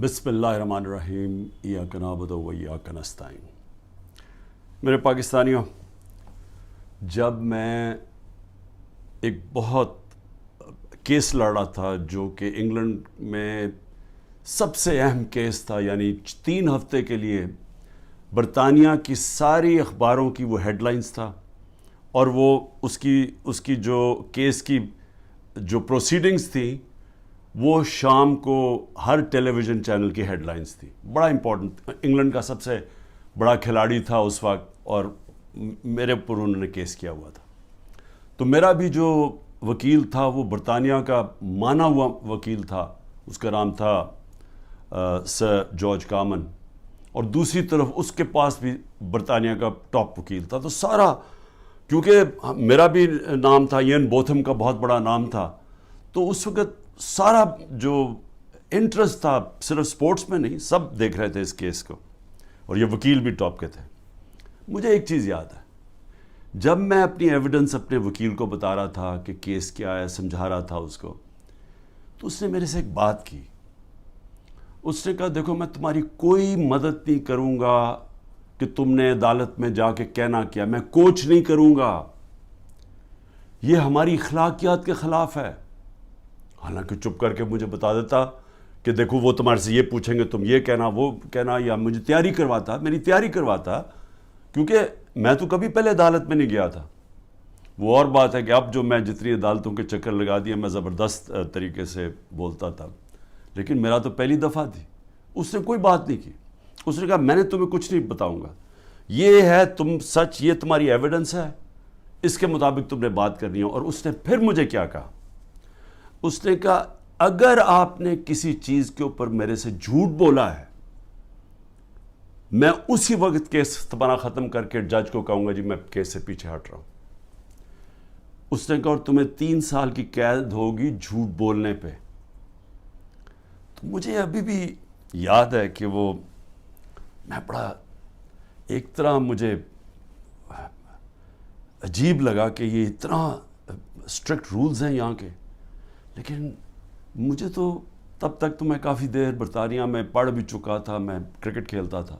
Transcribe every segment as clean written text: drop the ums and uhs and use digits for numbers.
بسم اللہ الرحمن الرحیم ایاک نعبد و ایاک نستعین۔ میرے پاکستانیوں، جب میں ایک بہت کیس لڑ رہا تھا جو کہ انگلینڈ میں سب سے اہم کیس تھا، یعنی 3 ہفتے کے لیے برطانیہ کی ساری اخباروں کی وہ ہیڈ لائنز تھا، اور وہ اس کی جو کیس کی جو پروسیڈنگز تھیں وہ شام کو ہر ٹیلی ویژن چینل کی ہیڈ لائنز تھی۔ بڑا امپورٹنٹ، انگلینڈ کا سب سے بڑا کھلاڑی تھا اس وقت، اور میرے اوپر انہوں نے کیس کیا ہوا تھا۔ تو میرا بھی جو وکیل تھا وہ برطانیہ کا مانا ہوا وکیل تھا، اس کا نام تھا سر جارج کامن، اور دوسری طرف اس کے پاس بھی برطانیہ کا ٹاپ وکیل تھا۔ تو سارا، کیونکہ میرا بھی نام تھا، ایئن بوتھم کا بہت بڑا نام تھا، تو اس وقت سارا جو انٹرسٹ تھا صرف سپورٹس میں نہیں، سب دیکھ رہے تھے اس کیس کو، اور یہ وکیل بھی ٹاپ کے تھے۔ مجھے ایک چیز یاد ہے، جب میں اپنی ایویڈنس اپنے وکیل کو بتا رہا تھا کہ کیس کیا ہے، سمجھا رہا تھا اس کو، تو اس نے میرے سے ایک بات کی۔ اس نے کہا، دیکھو میں تمہاری کوئی مدد نہیں کروں گا کہ تم نے عدالت میں جا کے کہنا کیا، میں کوچ نہیں کروں گا، یہ ہماری اخلاقیات کے خلاف ہے۔ حالانکہ چپ کر کے مجھے بتا دیتا کہ دیکھو وہ تمہارے سے یہ پوچھیں گے، تم یہ کہنا وہ کہنا، یا مجھے میری تیاری کرواتا، کیونکہ میں تو کبھی پہلے عدالت میں نہیں گیا تھا۔ وہ اور بات ہے کہ اب جو میں جتنی عدالتوں کے چکر لگا دیے، میں زبردست طریقے سے بولتا تھا، لیکن میرا تو پہلی دفعہ تھی۔ اس نے کوئی بات نہیں کی، اس نے کہا میں نے تمہیں کچھ نہیں بتاؤں گا، یہ ہے تم سچ، یہ تمہاری ایویڈنس ہے، اس کے مطابق تم نے بات کرنی ہے۔ اور اس نے پھر مجھے کیا کہا، اس نے کہا اگر آپ نے کسی چیز کے اوپر میرے سے جھوٹ بولا ہے، میں اسی وقت کیس تمہارا ختم کر کے جج کو کہوں گا جی میں کیس سے پیچھے ہٹ رہا ہوں۔ اس نے کہا اور تمہیں 3 سال کی قید ہوگی جھوٹ بولنے پہ۔ تو مجھے ابھی بھی یاد ہے کہ وہ میں بڑا ایک طرح مجھے عجیب لگا کہ یہ اتنا اسٹرکٹ رولز ہیں یہاں کے، لیکن مجھے تو تب تک تو میں کافی دیر برطانیہ میں پڑھ بھی چکا تھا، میں کرکٹ کھیلتا تھا،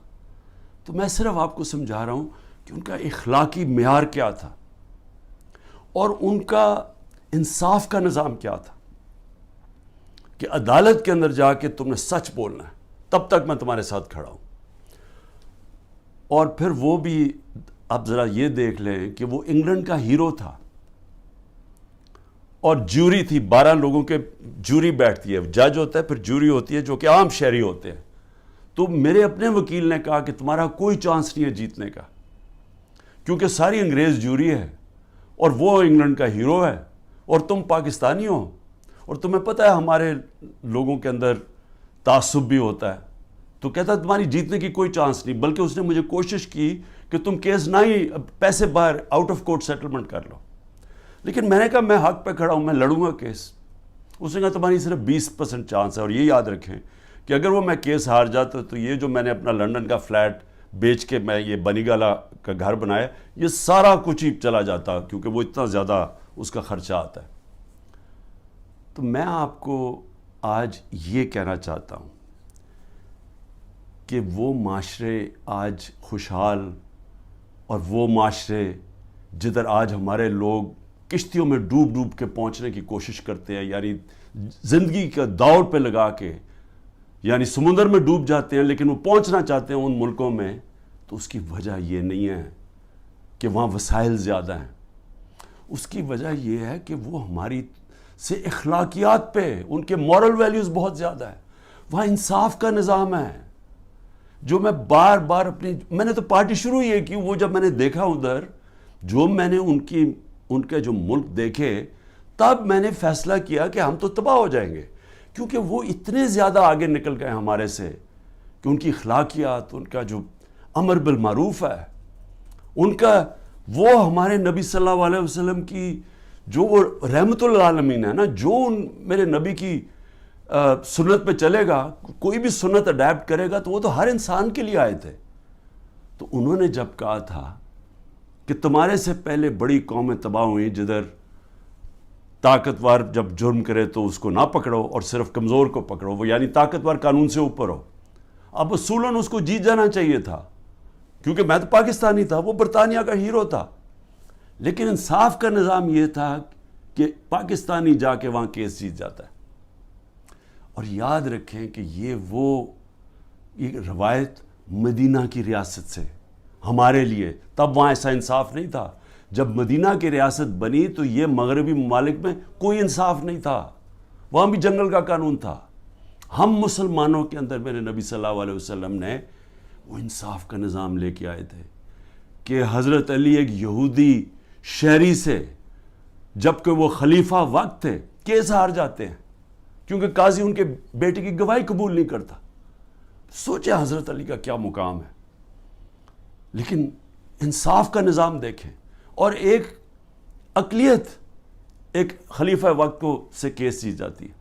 تو میں صرف آپ کو سمجھا رہا ہوں کہ ان کا اخلاقی معیار کیا تھا اور ان کا انصاف کا نظام کیا تھا، کہ عدالت کے اندر جا کے تم نے سچ بولنا ہے، تب تک میں تمہارے ساتھ کھڑا ہوں۔ اور پھر وہ بھی اب ذرا یہ دیکھ لیں کہ وہ انگلینڈ کا ہیرو تھا، اور جوری تھی، 12 لوگوں کے جوری بیٹھتی ہے، جج ہوتا ہے، پھر جوری ہوتی ہے جو کہ عام شہری ہوتے ہیں۔ تو میرے اپنے وکیل نے کہا کہ تمہارا کوئی چانس نہیں ہے جیتنے کا، کیونکہ ساری انگریز جوری ہے اور وہ انگلینڈ کا ہیرو ہے، اور تم پاکستانی ہو، اور تمہیں پتہ ہے ہمارے لوگوں کے اندر تعصب بھی ہوتا ہے۔ تو کہتا تمہاری جیتنے کی کوئی چانس نہیں، بلکہ اس نے مجھے کوشش کی کہ تم کیس نہ ہی پیسے باہر آؤٹ آف کورٹ سیٹلمنٹ کر لو، لیکن میں نے کہا میں حق پہ کھڑا ہوں، میں لڑوں گا کیس۔ اس نے کہا تمہاری صرف 20% چانس ہے، اور یہ یاد رکھیں کہ اگر وہ میں کیس ہار جاتا تو یہ جو میں نے اپنا لنڈن کا فلیٹ بیچ کے میں یہ بنی گالا کا گھر بنایا، یہ سارا کچھ ہی چلا جاتا، کیونکہ وہ اتنا زیادہ اس کا خرچہ آتا ہے۔ تو میں آپ کو آج یہ کہنا چاہتا ہوں کہ وہ معاشرے آج خوشحال، اور وہ معاشرے جدھر آج ہمارے لوگ کشتیوں میں ڈوب ڈوب کے پہنچنے کی کوشش کرتے ہیں، یعنی زندگی کا دوڑ پہ لگا کے، یعنی سمندر میں ڈوب جاتے ہیں لیکن وہ پہنچنا چاہتے ہیں ان ملکوں میں، تو اس کی وجہ یہ نہیں ہے کہ وہاں وسائل زیادہ ہیں، اس کی وجہ یہ ہے کہ وہ ہماری سے اخلاقیات پہ، ان کے مورل ویلیوز بہت زیادہ ہے، وہاں انصاف کا نظام ہے۔ جو میں بار بار میں نے تو پارٹی شروع ہی ہے کہ وہ جب میں نے دیکھا ادھر، جو میں نے ان کے جو ملک دیکھے، تب میں نے فیصلہ کیا کہ ہم تو تباہ ہو جائیں گے، کیونکہ وہ اتنے زیادہ آگے نکل گئے ہمارے سے کہ ان کی اخلاقیات، ان کا جو امر بالمعروف ہے، ان کا وہ ہمارے نبی صلی اللہ علیہ وسلم کی جو وہ رحمت للعالمین ہے نا، جو میرے نبی کی سنت پہ چلے گا، کوئی بھی سنت اڈیپٹ کرے گا تو وہ تو ہر انسان کے لیے آئے تھے۔ تو انہوں نے جب کہا تھا کہ تمہارے سے پہلے بڑی قومیں تباہ ہوئیں جدھر طاقتور جب جرم کرے تو اس کو نہ پکڑو اور صرف کمزور کو پکڑو، وہ یعنی طاقتور قانون سے اوپر ہو۔ اب اصولاً اس کو جیت جانا چاہیے تھا، کیونکہ میں تو پاکستانی تھا، وہ برطانیہ کا ہیرو تھا، لیکن انصاف کا نظام یہ تھا کہ پاکستانی جا کے وہاں کیس جیت جاتا ہے۔ اور یاد رکھیں کہ یہ روایت مدینہ کی ریاست سے ہمارے لیے، تب وہاں ایسا انصاف نہیں تھا۔ جب مدینہ کی ریاست بنی تو یہ مغربی ممالک میں کوئی انصاف نہیں تھا، وہاں بھی جنگل کا قانون تھا۔ ہم مسلمانوں کے اندر میرے نبی صلی اللہ علیہ وسلم نے وہ انصاف کا نظام لے کے آئے تھے کہ حضرت علی ایک یہودی شہری سے، جبکہ وہ خلیفہ وقت تھے، کیس ہار جاتے ہیں کیونکہ قاضی ان کے بیٹے کی گواہی قبول نہیں کرتا۔ سوچیں حضرت علی کا کیا مقام ہے، لیکن انصاف کا نظام دیکھیں، اور ایک اقلیت ایک خلیفہ وقت کو سے کیس جیت جاتی ہے۔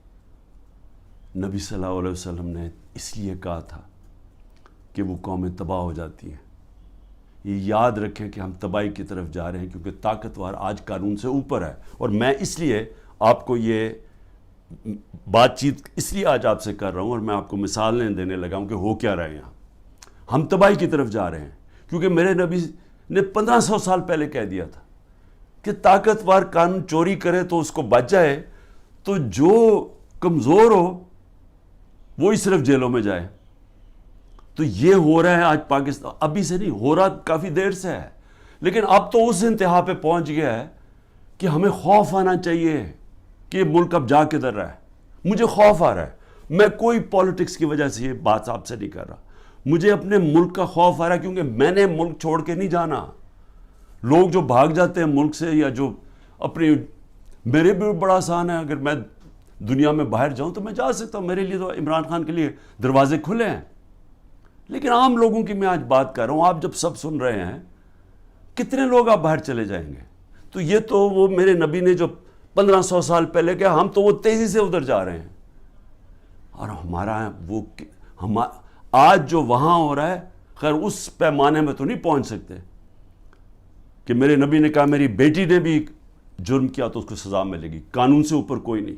نبی صلی اللہ علیہ وسلم نے اس لیے کہا تھا کہ وہ قومیں تباہ ہو جاتی ہیں۔ یہ یاد رکھیں کہ ہم تباہی کی طرف جا رہے ہیں، کیونکہ طاقتور آج قانون سے اوپر ہے۔ اور میں اس لیے آپ کو یہ بات چیت اس لیے آج آپ سے کر رہا ہوں، اور میں آپ کو مثالیں دینے لگا ہوں کہ ہو کیا رہے ہیں یہاں۔ ہم تباہی کی طرف جا رہے ہیں، کیونکہ میرے نبی نے 1500 سال پہلے کہہ دیا تھا کہ طاقتور قانون چوری کرے تو اس کو بچ جائے، تو جو کمزور ہو وہی صرف جیلوں میں جائے۔ تو یہ ہو رہا ہے آج پاکستان، ابھی سے نہیں ہو رہا، کافی دیر سے ہے، لیکن اب تو اس انتہا پہ پہنچ گیا ہے کہ ہمیں خوف آنا چاہیے کہ یہ ملک اب جا کدھر رہا ہے۔ مجھے خوف آ رہا ہے، میں کوئی پالیٹکس کی وجہ سے یہ بات آپ سے نہیں کر رہا، مجھے اپنے ملک کا خوف آ رہا ہے، کیونکہ میں نے ملک چھوڑ کے نہیں جانا۔ لوگ جو بھاگ جاتے ہیں ملک سے، یا جو اپنی، میرے بھی بڑا آسان ہے، اگر میں دنیا میں باہر جاؤں تو میں جا سکتا ہوں، میرے لیے تو عمران خان کے لیے دروازے کھلے ہیں، لیکن عام لوگوں کی میں آج بات کر رہا ہوں۔ آپ جب سب سن رہے ہیں، کتنے لوگ آپ باہر چلے جائیں گے؟ تو یہ تو وہ میرے نبی نے جو 1500 سال پہلے کہا، ہم تو وہ تیزی سے ادھر جا رہے ہیں، اور ہمارا آج جو وہاں ہو رہا ہے، خیر اس پیمانے میں تو نہیں پہنچ سکتے کہ میرے نبی نے کہا میری بیٹی نے بھی جرم کیا تو اس کو سزا ملے گی، قانون سے اوپر کوئی نہیں۔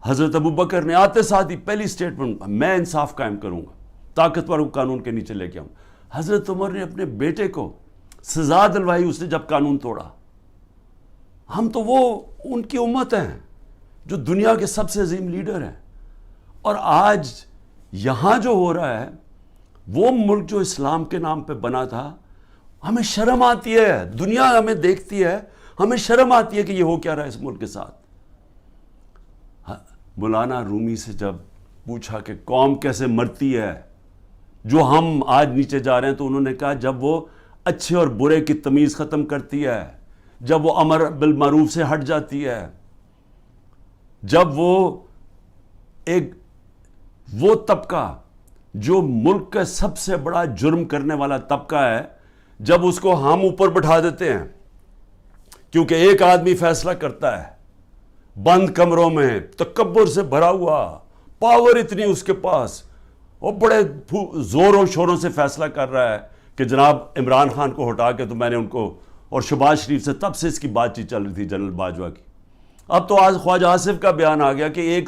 حضرت ابو بکر نے آتے ساتھ ہی پہلی سٹیٹمنٹ، میں انصاف قائم کروں گا، طاقتور کو قانون کے نیچے لے کے آؤں۔ حضرت عمر نے اپنے بیٹے کو سزا دلوائی اس نے جب قانون توڑا۔ ہم تو وہ ان کی امت ہیں جو دنیا کے سب سے عظیم لیڈر ہیں، اور آج یہاں جو ہو رہا ہے، وہ ملک جو اسلام کے نام پہ بنا تھا، ہمیں شرم آتی ہے، دنیا ہمیں دیکھتی ہے، ہمیں شرم آتی ہے کہ یہ ہو کیا رہا ہے اس ملک کے ساتھ۔ مولانا رومی سے جب پوچھا کہ قوم کیسے مرتی ہے جو ہم آج نیچے جا رہے ہیں، تو انہوں نے کہا جب وہ اچھے اور برے کی تمیز ختم کرتی ہے، جب وہ امر بالمعروف سے ہٹ جاتی ہے، جب وہ طبقہ جو ملک کا سب سے بڑا جرم کرنے والا طبقہ ہے، جب اس کو ہم اوپر بٹھا دیتے ہیں، کیونکہ ایک آدمی فیصلہ کرتا ہے بند کمروں میں، تکبر سے بھرا ہوا، پاور اتنی اس کے پاس، وہ بڑے زوروں شوروں سے فیصلہ کر رہا ہے کہ جناب عمران خان کو ہٹا کے تو میں نے ان کو، اور شہباز شریف سے تب سے اس کی بات چیت چل رہی تھی جنرل باجوہ کی۔ اب تو آج خواجہ آصف کا بیان آ گیا کہ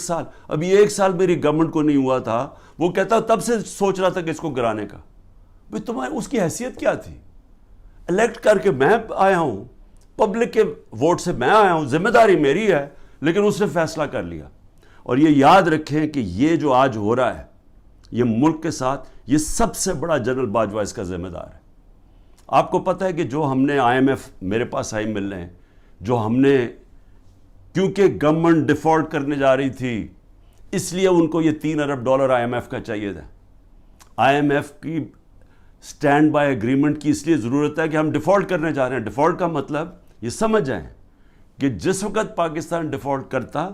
ابھی ایک سال میری گورنمنٹ کو نہیں ہوا تھا، وہ کہتا تب سے سوچ رہا تھا کہ اس کو گرانے کا۔ بھئی تمہاری اس کی حیثیت کیا تھی؟ الیکٹ کر کے میں آیا ہوں، پبلک کے ووٹ سے میں آیا ہوں، ذمہ داری میری ہے، لیکن اس نے فیصلہ کر لیا۔ اور یہ یاد رکھیں کہ یہ جو آج ہو رہا ہے یہ ملک کے ساتھ، یہ سب سے بڑا جنرل باجوہ اس کا ذمہ دار ہے۔ آپ کو پتہ ہے کہ جو ہم نے IMF میرے پاس آئی مل رہے ہیں، جو ہم نے، کیونکہ گورنمنٹ ڈیفالٹ کرنے جا رہی تھی، اس لیے ان کو یہ $3 ارب IMF کا چاہیے تھا۔ IMF کی سٹینڈ بائی ایگریمنٹ کی اس لیے ضرورت ہے کہ ہم ڈیفالٹ کرنے جا رہے ہیں۔ ڈیفالٹ کا مطلب یہ سمجھ جائیں کہ جس وقت پاکستان ڈیفالٹ کرتا،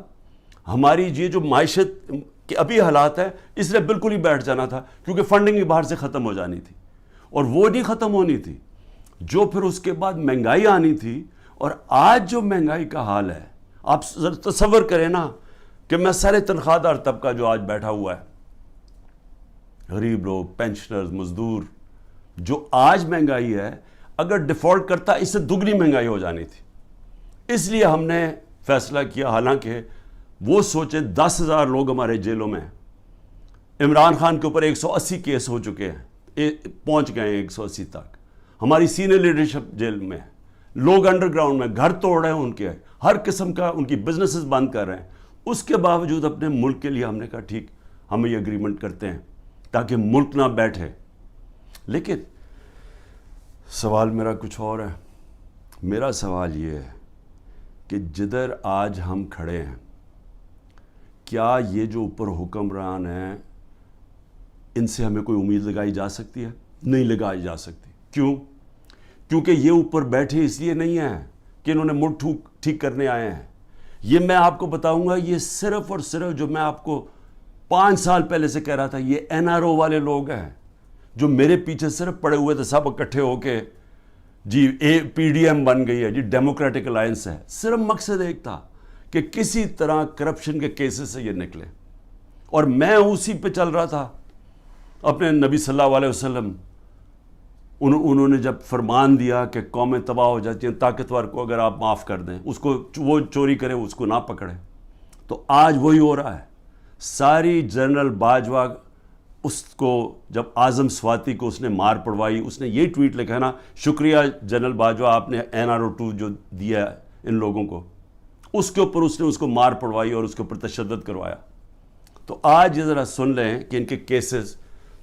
ہماری یہ جو معیشت کے ابھی حالات ہے، اس نے بالکل ہی بیٹھ جانا تھا، کیونکہ فنڈنگ بھی باہر سے ختم ہو جانی تھی، اور وہ نہیں ختم ہونی تھی، جو پھر اس کے بعد مہنگائی آنی تھی۔ اور آج جو مہنگائی کا حال ہے، آپ تصور کریں نا کہ میں سارے تنخواہ دار طبقہ جو آج بیٹھا ہوا ہے، غریب لوگ، پینشنرز، مزدور، جو آج مہنگائی ہے، اگر ڈیفالٹ کرتا اس سے دگنی مہنگائی ہو جانی تھی۔ اس لیے ہم نے فیصلہ کیا، حالانکہ وہ سوچیں 10,000 لوگ ہمارے جیلوں میں ہیں، عمران خان کے اوپر 180 کیس ہو چکے ہیں، پہنچ گئے ہیں 180 تک، ہماری سینئر لیڈرشپ جیل میں ہے، لوگ انڈر گراؤنڈ میں گھر توڑ رہے ہیں ان کے، ہر قسم کا ان کی بزنسز بند کر رہے ہیں۔ اس کے باوجود اپنے ملک کے لیے ہم نے کہا ٹھیک، ہم یہ اگریمنٹ کرتے ہیں تاکہ ملک نہ بیٹھے۔ لیکن سوال میرا کچھ اور ہے۔ میرا سوال یہ ہے کہ جدھر آج ہم کھڑے ہیں، کیا یہ جو اوپر حکمران ہیں ان سے ہمیں کوئی امید لگائی جا سکتی ہے؟ نہیں لگائی جا سکتی۔ کیوں؟ کیونکہ یہ اوپر بیٹھے اس لیے نہیں ہیں کہ انہوں نے ملک ٹھیک کرنے آئے ہیں۔ یہ میں آپ کو بتاؤں گا، یہ صرف اور صرف جو میں آپ کو 5 سال پہلے سے کہہ رہا تھا، یہ NRO والے لوگ ہیں جو میرے پیچھے صرف پڑے ہوئے تھے، سب اکٹھے ہو کے جی PDM بن گئی ہے، جی ڈیموکریٹک الائنس ہے۔ صرف مقصد ایک تھا کہ کسی طرح کرپشن کے کیسز سے یہ نکلے، اور میں اسی پہ چل رہا تھا۔ اپنے نبی صلی اللہ علیہ وسلم انہوں نے جب فرمان دیا کہ قومیں تباہ ہو جاتی ہیں، طاقتور کو اگر آپ معاف کر دیں، اس کو وہ چوری کرے اس کو نہ پکڑے، تو آج وہی ہو رہا ہے۔ ساری جنرل باجوہ اس کو جب اعظم سواتی کو اس نے مار پڑوائی، اس نے یہ ٹویٹ لکھا نا، شکریہ جنرل باجوہ، آپ نے NRO 2 جو دیا ہے ان لوگوں کو، اس کے اوپر اس نے اس کو مار پڑوائی اور اس کے اوپر تشدد کروایا۔ تو آج یہ ذرا سن لیں کہ ان کے کیسز،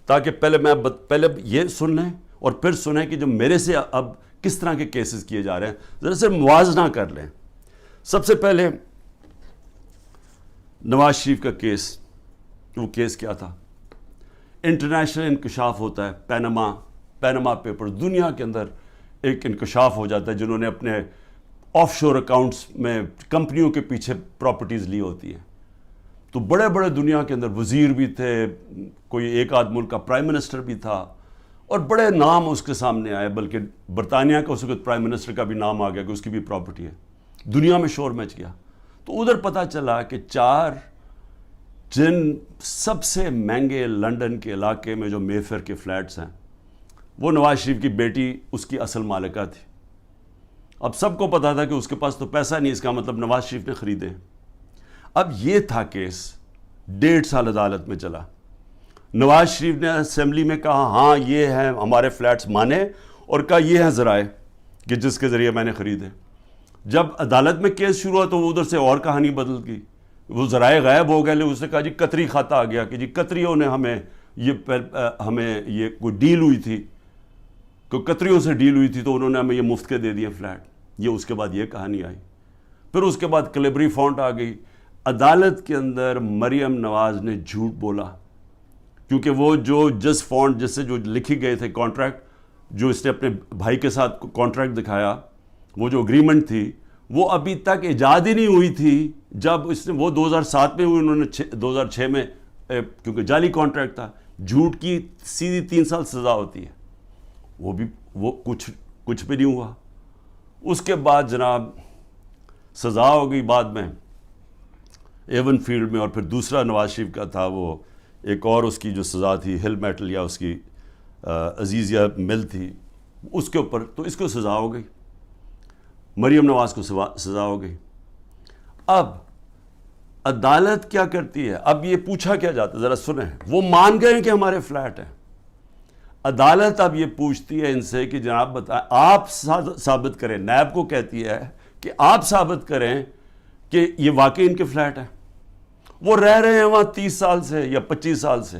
تاکہ پہلے یہ سن لیں اور پھر سنیں کہ جو میرے سے اب کس طرح کے کیسز کیے جا رہے ہیں، ذرا سے موازنہ کر لیں۔ سب سے پہلے نواز شریف کا کیس، وہ کیس کیا تھا؟ انٹرنیشنل انکشاف ہوتا ہے، پینما پیپر، دنیا کے اندر ایک انکشاف ہو جاتا ہے، جنہوں نے اپنے آف شور اکاؤنٹس میں کمپنیوں کے پیچھے پراپرٹیز لی ہوتی ہیں۔ تو بڑے بڑے دنیا کے اندر وزیر بھی تھے، کوئی ایک آدھ ملک کا پرائم منسٹر بھی تھا، اور بڑے نام اس کے سامنے آئے، بلکہ برطانیہ کا اس وقت پرائم منسٹر کا بھی نام آ گیا کہ اس کی بھی پراپرٹی ہے۔ دنیا میں شور مچ گیا۔ تو ادھر پتہ چلا کہ 4 جن سب سے مہنگے لنڈن کے علاقے میں جو مے فیئر کے فلیٹس ہیں، وہ نواز شریف کی بیٹی اس کی اصل مالکہ تھی۔ اب سب کو پتا تھا کہ اس کے پاس تو پیسہ نہیں، اس کا مطلب نواز شریف نے خریدے۔ اب یہ تھا کیس، 1.5 سال عدالت میں چلا۔ نواز شریف نے اسمبلی میں کہا ہاں یہ ہیں ہمارے فلیٹس مانے، اور کہا یہ ہیں ذرائع کہ جس کے ذریعے میں نے خریدے۔ جب عدالت میں کیس شروع ہوا تو وہ ادھر سے اور کہانی بدل گئی، وہ ذرائع غائب ہو گئے۔ اس نے کہا جی قطری کھاتا آ گیا کہ جی قطریوں نے ہمیں یہ کوئی ڈیل ہوئی تھی، کوئی قطریوں سے ڈیل ہوئی تھی تو انہوں نے ہمیں یہ مفت کے دے دیے فلیٹ۔ یہ اس کے بعد یہ کہانی آئی۔ پھر اس کے بعد کلیبری فونٹ آ گئی۔ عدالت کے اندر مریم نواز نے جھوٹ بولا، کیونکہ وہ جو جس فونٹ جس سے جو لکھی گئے تھے کانٹریکٹ، جو اس نے اپنے بھائی کے ساتھ کانٹریکٹ دکھایا، وہ جو اگریمنٹ تھی وہ ابھی تک ایجاد ہی نہیں ہوئی تھی۔ جب اس نے وہ 2007 میں ہوئی، انہوں نے 2006 میں، کیونکہ جعلی کانٹریکٹ تھا، جھوٹ کی سیدھی 3 سال سزا ہوتی ہے، وہ کچھ بھی نہیں ہوا۔ اس کے بعد جناب سزا ہو گئی بعد میں ایون فیلڈ میں، اور پھر دوسرا نواز شریف کا تھا، وہ ایک اور اس کی جو سزا تھی ہل میٹل یا اس کی عزیزیہ مل تھی، اس کے اوپر تو اس کو سزا ہو گئی، مریم نواز کو سزا ہو گئی۔ اب عدالت کیا کرتی ہے؟ اب یہ پوچھا کیا جاتا ہے، ذرا سنیں، وہ مان گئے کہ ہمارے فلیٹ ہیں۔ عدالت اب یہ پوچھتی ہے ان سے کہ جناب بتائیں، آپ ثابت کریں، نیب کو کہتی ہے کہ آپ ثابت کریں کہ یہ واقعی ان کے فلیٹ ہیں۔ وہ رہ رہے ہیں وہاں 30 سال سے یا 25 سال سے،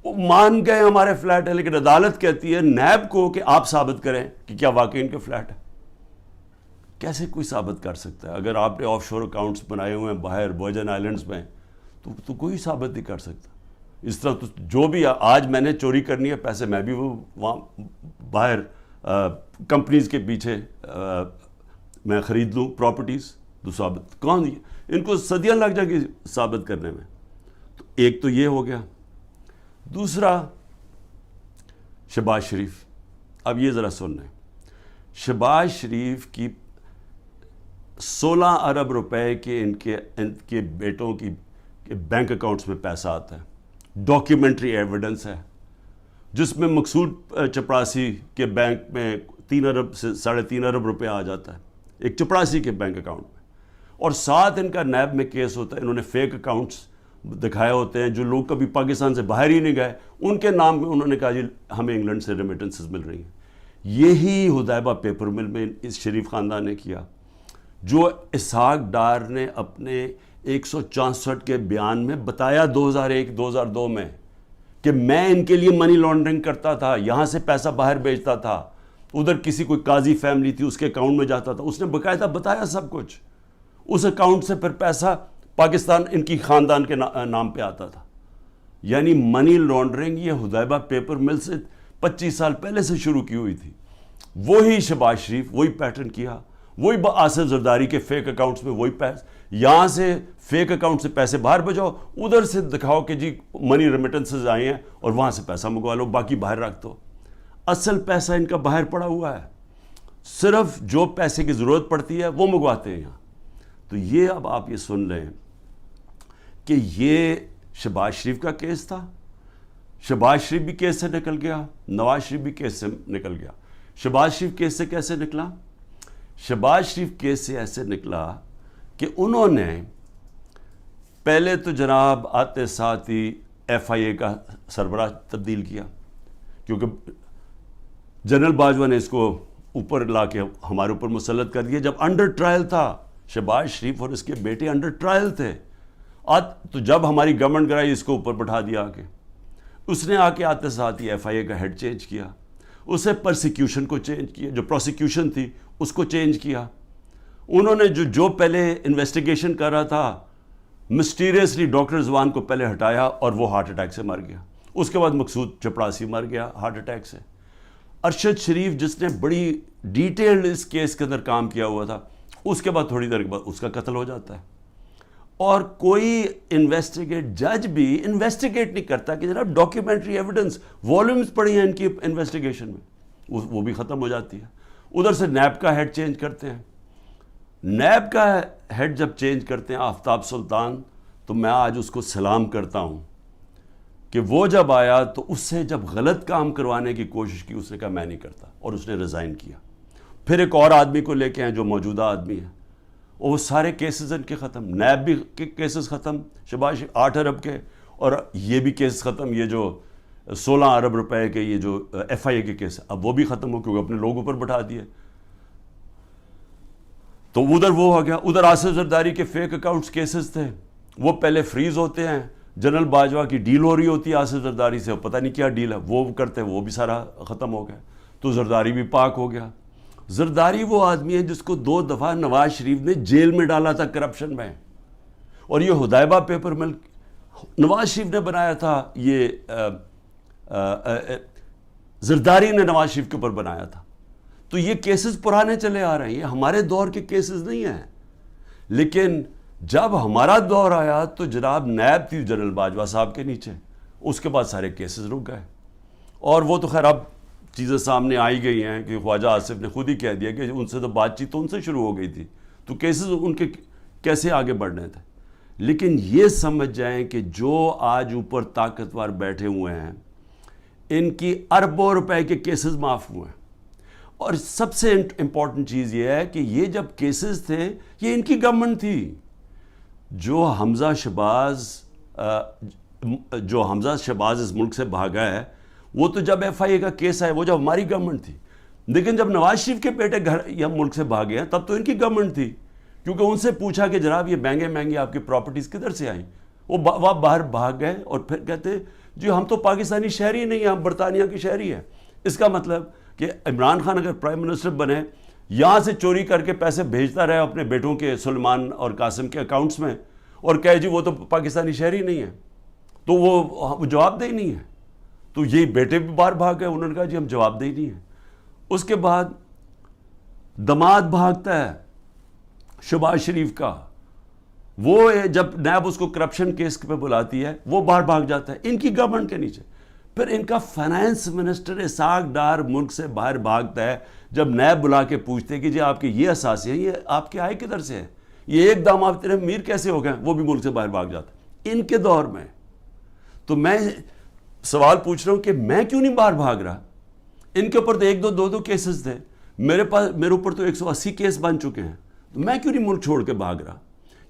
وہ مان گئے ہمارے فلیٹ ہے، لیکن عدالت کہتی ہے نیب کو کہ آپ ثابت کریں کہ کیا واقعی ان کے فلیٹ ہے۔ کیسے کوئی ثابت کر سکتا ہے؟ اگر آپ نے آف شور اکاؤنٹس بنائے ہوئے ہیں باہر ورجن آئلینڈز میں، تو کوئی ثابت نہیں کر سکتا۔ اس طرح تو جو بھی آج میں نے چوری کرنی ہے پیسے، میں بھی وہ وہاں باہر کمپنیز کے پیچھے میں خرید لوں پراپرٹیز، تو ثابت کون، ان کو صدیاں لگ جائیں گی ثابت کرنے میں۔ تو ایک تو یہ ہو گیا۔ دوسرا شہباز شریف، اب یہ ذرا سن لیں، شہباز شریف کی 16 ارب روپے کے ان کے بیٹوں کی بینک اکاؤنٹس میں پیسہ آتا ہے، ڈاکیومنٹری ایویڈنس ہے، جس میں مقصود چپراسی کے بینک میں 3 ارب سے 3.5 ارب روپے آ جاتا ہے۔ ایک چپڑاسی کے بینک اکاؤنٹ میں، اور ساتھ ان کا نیب میں کیس ہوتا ہے. انہوں نے فیک اکاؤنٹس دکھائے ہوتے ہیں جو لوگ کبھی پاکستان سے باہر ہی نہیں گئے، ان کے نام میں انہوں نے کہا جی ہمیں انگلینڈ سے ریمیٹنسز مل رہی ہیں. یہی حدیبہ پیپر مل میں اس شریف خاندان نے کیا، جو اسحاق ڈار نے اپنے 164 کے بیان میں بتایا 2001-2002 میں کہ میں ان کے لیے منی لانڈرنگ کرتا تھا، یہاں سے پیسہ باہر بھیجتا تھا، ادھر کسی کوئی قاضی فیملی تھی اس کے اکاؤنٹ میں جاتا تھا. اس نے باقاعدہ بتایا سب کچھ. اس اکاؤنٹ سے پھر پیسہ پاکستان ان کی خاندان کے نام پہ آتا تھا. یعنی منی لانڈرنگ یہ حدیبہ پیپر مل سے 25 سال پہلے سے شروع کی ہوئی تھی. وہی شہباز شریف وہی پیٹرن کیا، وہی آصف زرداری کے فیک اکاؤنٹس میں وہی پیسے، یہاں سے فیک اکاؤنٹ سے پیسے باہر بھیجو، ادھر سے دکھاؤ کہ جی منی ریمیٹنسز آئے ہیں اور وہاں سے پیسہ منگوا لو، باقی باہر رکھ دو. اصل پیسہ ان کا باہر پڑا ہوا ہے، صرف جو پیسے کی ضرورت پڑتی ہے وہ منگواتے ہیں یہاں. تو یہ اب آپ یہ سن لیں کہ یہ شہباز شریف کا کیس تھا. شہباز شریف بھی کیس سے نکل گیا، نواز شریف بھی کیس سے نکل گیا. شہباز شریف کیس سے کیسے نکلا؟ شہباز شریف کیس سے ایسے نکلا کہ انہوں نے پہلے تو جناب آتے ساتھ ہی ایف آئی اے کا سربراہ تبدیل کیا، کیونکہ جنرل باجوہ نے اس کو اوپر لا کے ہمارے اوپر مسلط کر دیا. جب انڈر ٹرائل تھا شہباز شریف اور اس کے بیٹے انڈر ٹرائل تھے، تو جب ہماری گورنمنٹ گرائی اس کو اوپر بٹھا دیا آ کے. اس نے آ کے آتے ساتھ ہی ایف آئی اے کا ہیڈ چینج کیا، اسے پرسیکیوشن کو چینج کیا، جو پروسیکیوشن تھی اس کو چینج کیا. انہوں نے جو پہلے انویسٹیگیشن کر رہا تھا مسٹیریسلی ڈاکٹر رضوان کو پہلے ہٹایا اور وہ ہارٹ اٹیک سے مر گیا. اس کے بعد مقصود چپڑاسی مر گیا ہارٹ اٹیک سے. ارشد شریف جس نے بڑی ڈیٹیلڈ اس کیس کے اندر کام کیا ہوا تھا، اس کے بعد تھوڑی دیر کے بعد اس کا قتل ہو جاتا ہے. اور کوئی جج بھی انویسٹیگیٹ نہیں کرتا کہ جناب ڈاکیومنٹری ایویڈنس والومز پڑی ہیں ان کی انویسٹیگیشن میں، وہ بھی ختم ہو جاتی ہے. ادھر سے نیب کا ہیڈ چینج کرتے ہیں. نیب کا ہیڈ جب چینج کرتے ہیں آفتاب سلطان، تو میں آج اس کو سلام کرتا ہوں کہ وہ جب آیا تو اس سے جب غلط کام کروانے کی کوشش کی اس نے کہا میں نہیں کرتا، اور اس نے ریزائن کیا. پھر ایک اور آدمی کو لے کے آئے جو موجودہ آدمی ہے، اور وہ سارے کیسز ان کے ختم. نیب بھی کیسز ختم، شہباز 8 ارب کے، اور یہ بھی کیس ختم. یہ جو 16 ارب روپے کے یہ جو ایف آئی اے کے کیس اب وہ بھی ختم ہو کیونکہ اپنے لوگوں پر بٹھا دیے. تو ادھر وہ ہو گیا. ادھر آصف زرداری کے فیک اکاؤنٹس کیسز تھے، وہ پہلے فریز ہوتے ہیں. جنرل باجوہ کی ڈیل ہو رہی ہوتی ہے آصف زرداری سے، پتہ نہیں کیا ڈیل ہے، وہ کرتے ہیں، وہ بھی سارا ختم ہو گیا. تو زرداری بھی پاک ہو گیا. زرداری وہ آدمی ہے جس کو 2 دفعہ نواز شریف نے جیل میں ڈالا تھا کرپشن میں، اور یہ حدیبہ پیپر مل نواز شریف نے بنایا تھا. یہ زرداری نے نواز شریف کے اوپر بنایا تھا. تو یہ کیسز پرانے چلے آ رہے ہیں، یہ ہمارے دور کے کیسز نہیں ہیں. لیکن جب ہمارا دور آیا تو جناب نیب تھی جنرل باجوہ صاحب کے نیچے، اس کے بعد سارے کیسز رک گئے. اور وہ تو خیر اب چیزیں سامنے آئی گئی ہیں کہ خواجہ آصف نے خود ہی کہہ دیا کہ ان سے تو بات چیت تو ان سے شروع ہو گئی تھی، تو کیسز ان کے کیسے آگے بڑھنے تھے. لیکن یہ سمجھ جائیں کہ جو آج اوپر طاقتور بیٹھے ہوئے ہیں ان کی اربوں روپے کے کیسز معاف ہوئے ہیں. اور سب سے امپورٹنٹ چیز یہ ہے کہ یہ جب کیسز تھے یہ ان کی گورنمنٹ تھی. جو حمزہ شہباز اس ملک سے بھاگا ہے وہ تو جب ایف آئی اے کا کیس آئے وہ جب ہماری گورنمنٹ تھی. لیکن جب نواز شریف کے بیٹے گھر یا ملک سے بھاگے ہیں تب تو ان کی گورنمنٹ تھی، کیونکہ ان سے پوچھا کہ جناب یہ مہنگے آپ کی پراپرٹیز کدھر سے آئیں. وہ باہر بھاگ گئے اور پھر کہتے جی ہم تو پاکستانی شہری نہیں ہیں، ہم برطانیہ کی شہری ہیں. اس کا مطلب کہ عمران خان اگر پرائم منسٹر بنے، یہاں سے چوری کر کے پیسے بھیجتا رہے اپنے بیٹوں کے سلمان اور قاسم کے اکاؤنٹس میں، اور کہے جی وہ تو پاکستانی شہری نہیں ہے، تو وہ جواب دہی نہیں ہے. تو یہی بیٹے بھی باہر بھاگ گئے، انہوں نے کہا جی ہم جواب دہی نہیں ہیں. اس کے بعد دماد بھاگتا ہے شہباز شریف کا، وہ جب نیب اس کو کرپشن کیس پہ بلاتی ہے وہ باہر بھاگ جاتا ہے ان کی گورنمنٹ کے نیچے. پھر ان کا فائنانس منسٹر اسحاق ڈار ملک سے باہر بھاگتا ہے جب نیب بلا کے پوچھتے ہیں کہ جی آپ کے یہ اثاثے ہیں، یہ آپ کے آئے کدھر سے ہیں، یہ ایک دام آپ تیرے میر کیسے ہو گئے، وہ بھی ملک سے باہر بھاگ جاتا ہے ان کے دور میں. تو میں سوال پوچھ رہا ہوں کہ میں کیوں نہیں باہر بھاگ رہا؟ ان کے اوپر تو 1-2 کیسز تھے. میرے اوپر تو 180 کیس بن چکے ہیں. میں کیوں نہیں ملک چھوڑ کے بھاگ رہا؟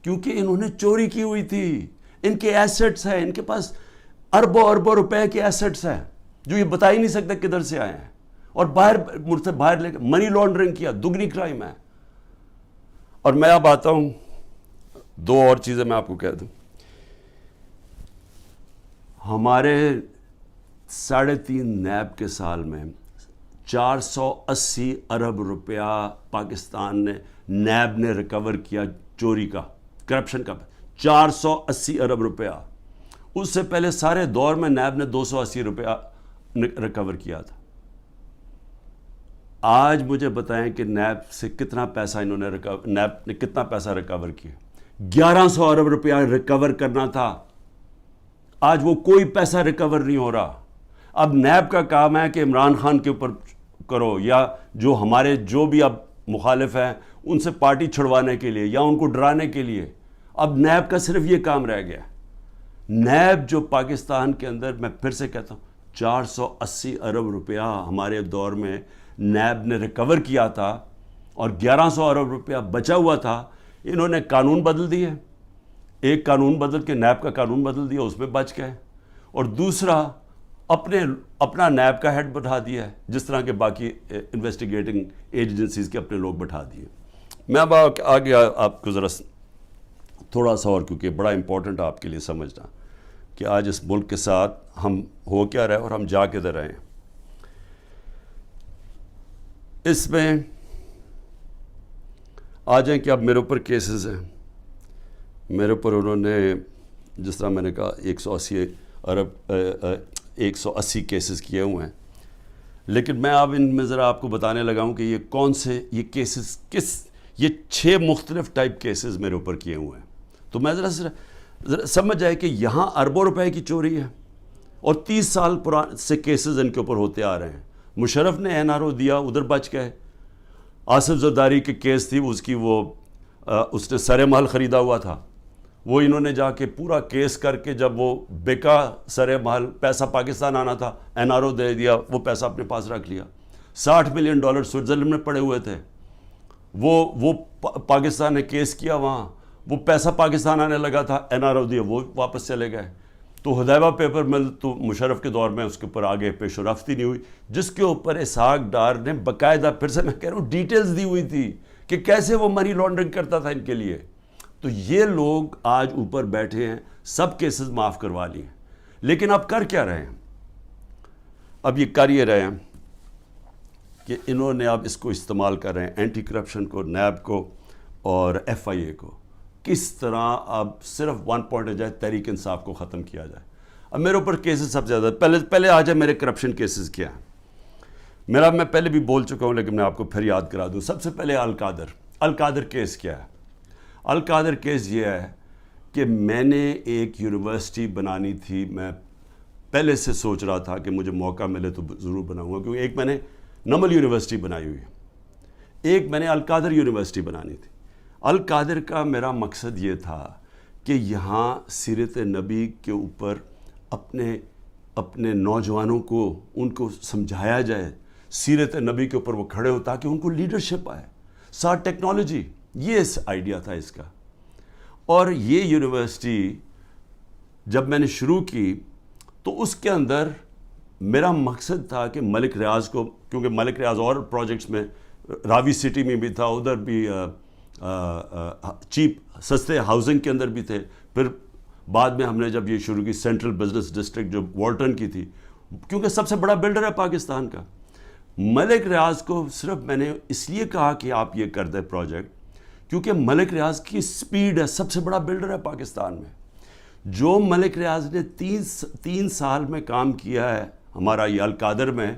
کیونکہ انہوں نے چوری کی ہوئی تھی. ان کے ایسٹس ہیں, ان کے پاس اربوں روپے کے ایسٹس ہیں جو یہ بتا ہی نہیں سکتے کدھر سے آئے ہیں, اور مجھ سے باہر لے کے منی لانڈرنگ کیا, دگنی کرائم ہے. اور میں اب آتا ہوں, 2 اور چیزیں میں آپ کو کہہ دوں. ہمارے 3.5 نیب کے سال میں 480 ارب روپیہ پاکستان نے نیب نے ریکور کیا چوری کا, کرپشن کا. 480 ارب روپیہ. اس سے پہلے سارے دور میں نیب نے 280 روپیہ ریکور کیا تھا. آج مجھے بتائیں کہ نیب سے کتنا پیسہ نیب نے کتنا پیسہ ریکور کیا؟ 1100 ارب روپیہ ریکور کرنا تھا. آج وہ کوئی پیسہ ریکور نہیں ہو رہا. اب نیب کا کام ہے کہ عمران خان کے اوپر کرو, یا جو بھی اب مخالف ہیں ان سے پارٹی چھڑوانے کے لیے یا ان کو ڈرانے کے لیے. اب نیب کا صرف یہ کام رہ گیا. نیب جو پاکستان کے اندر, میں پھر سے کہتا ہوں, 480 ارب روپیہ ہمارے دور میں نیب نے ریکور کیا تھا, اور 1100 ارب روپیہ بچا ہوا تھا. انہوں نے قانون بدل دیے, ایک قانون بدل کے نیب کا قانون بدل دیا, اس میں بچ گئے. اور دوسرا اپنا نیب کا ہیڈ بٹھا دیا ہے, جس طرح کے باقی انویسٹیگیٹنگ ایجنسیز کے اپنے لوگ بٹھا دیے. میں اب آگے آپ کو ذرا تھوڑا سا اور, کیونکہ بڑا امپورٹنٹ آپ کے لیے سمجھنا کہ آج اس ملک کے ساتھ ہم ہو کیا رہے اور ہم جا کدھر رہے ہیں. اس میں آ جائیں کہ اب میرے اوپر کیسز ہیں. میرے اوپر انہوں نے, جس طرح میں نے کہا, 180 کیسز کیے ہوئے ہیں. لیکن میں اب ان میں ذرا آپ کو بتانے لگا ہوں کہ یہ کون سے یہ کیسز یہ 6 مختلف ٹائپ کیسز میرے اوپر کیے ہوئے ہیں. تو میں ذرا سمجھ جائے کہ یہاں اربوں روپے کی چوری ہے, اور 30 سال سے کیسز ان کے اوپر ہوتے آ رہے ہیں. مشرف نے NRO دیا, ادھر بچ گئے. آصف زرداری کی کیس تھی, اس نے سر محل خریدا ہوا تھا, وہ انہوں نے جا کے پورا کیس کر کے جب وہ بیکا سر محل, پیسہ پاکستان آنا تھا, NRO دے دیا, وہ پیسہ اپنے پاس رکھ لیا. $60 ملین سوئٹزرلینڈ میں پڑے ہوئے تھے. وہ پاکستان نے کیس کیا وہاں, وہ پیسہ پاکستان آنے لگا تھا, NRO دیا, وہ واپس چلے گئے. تو حدیبہ پیپر مل تو مشرف کے دور میں اس کے اوپر آگے پیش و رفت ہی نہیں ہوئی, جس کے اوپر اسحاق ڈار نے باقاعدہ, پھر سے میں کہہ رہا ہوں, ڈیٹیلز دی ہوئی تھی کہ کیسے وہ منی لانڈرنگ کرتا تھا ان کے لیے. تو یہ لوگ آج اوپر بیٹھے ہیں, سب کیسز معاف کروا لی ہیں. لیکن اب کر کیا رہے ہیں؟ اب یہ کر یہ رہے ہیں کہ انہوں نے اب اس کو استعمال کر رہے ہیں, اینٹی کرپشن کو, نیب کو اور FIA کو, کس طرح اب صرف 1 پوائنٹ جائے, تحریک انصاف کو ختم کیا جائے. اب میرے اوپر کیسز سب سے زیادہ, پہلے آ جائے میرے کرپشن کیسز کیا ہیں. میں پہلے بھی بول چکا ہوں, لیکن میں آپ کو پھر یاد کرا دوں. سب سے پہلے القادر کیس کیا ہے؟ القادر کیس یہ ہے کہ میں نے ایک یونیورسٹی بنانی تھی. میں پہلے سے سوچ رہا تھا کہ مجھے موقع ملے تو ضرور بناؤں گا, کیونکہ ایک میں نے نمل یونیورسٹی بنائی ہوئی ہے, ایک میں نے القادر یونیورسٹی بنانی تھی. القادر کا میرا مقصد یہ تھا کہ یہاں سیرت نبی کے اوپر اپنے نوجوانوں کو, ان کو سمجھایا جائے, سیرت نبی کے اوپر وہ کھڑے ہو تاکہ ان کو لیڈرشپ آئے. ساتھ ٹیکنالوجی, یہ آئیڈیا تھا اس کا. اور یہ یونیورسٹی جب میں نے شروع کی تو اس کے اندر میرا مقصد تھا کہ ملک ریاض کو, کیونکہ ملک ریاض اور پروجیکٹس میں, راوی سٹی میں بھی تھا, ادھر بھی چیپ سستے ہاؤسنگ کے اندر بھی تھے. پھر بعد میں ہم نے جب یہ شروع کی سینٹرل بزنس ڈسٹرکٹ جو والٹن کی تھی, کیونکہ سب سے بڑا بلڈر ہے پاکستان کا. ملک ریاض کو صرف میں نے اس لیے کہا کہ آپ یہ کر دیں پروجیکٹ, کیونکہ ملک ریاض کی سپیڈ ہے, سب سے بڑا بلڈر ہے پاکستان میں. جو ملک ریاض نے 3 سال میں کام کیا ہے ہمارا یہ القادر میں,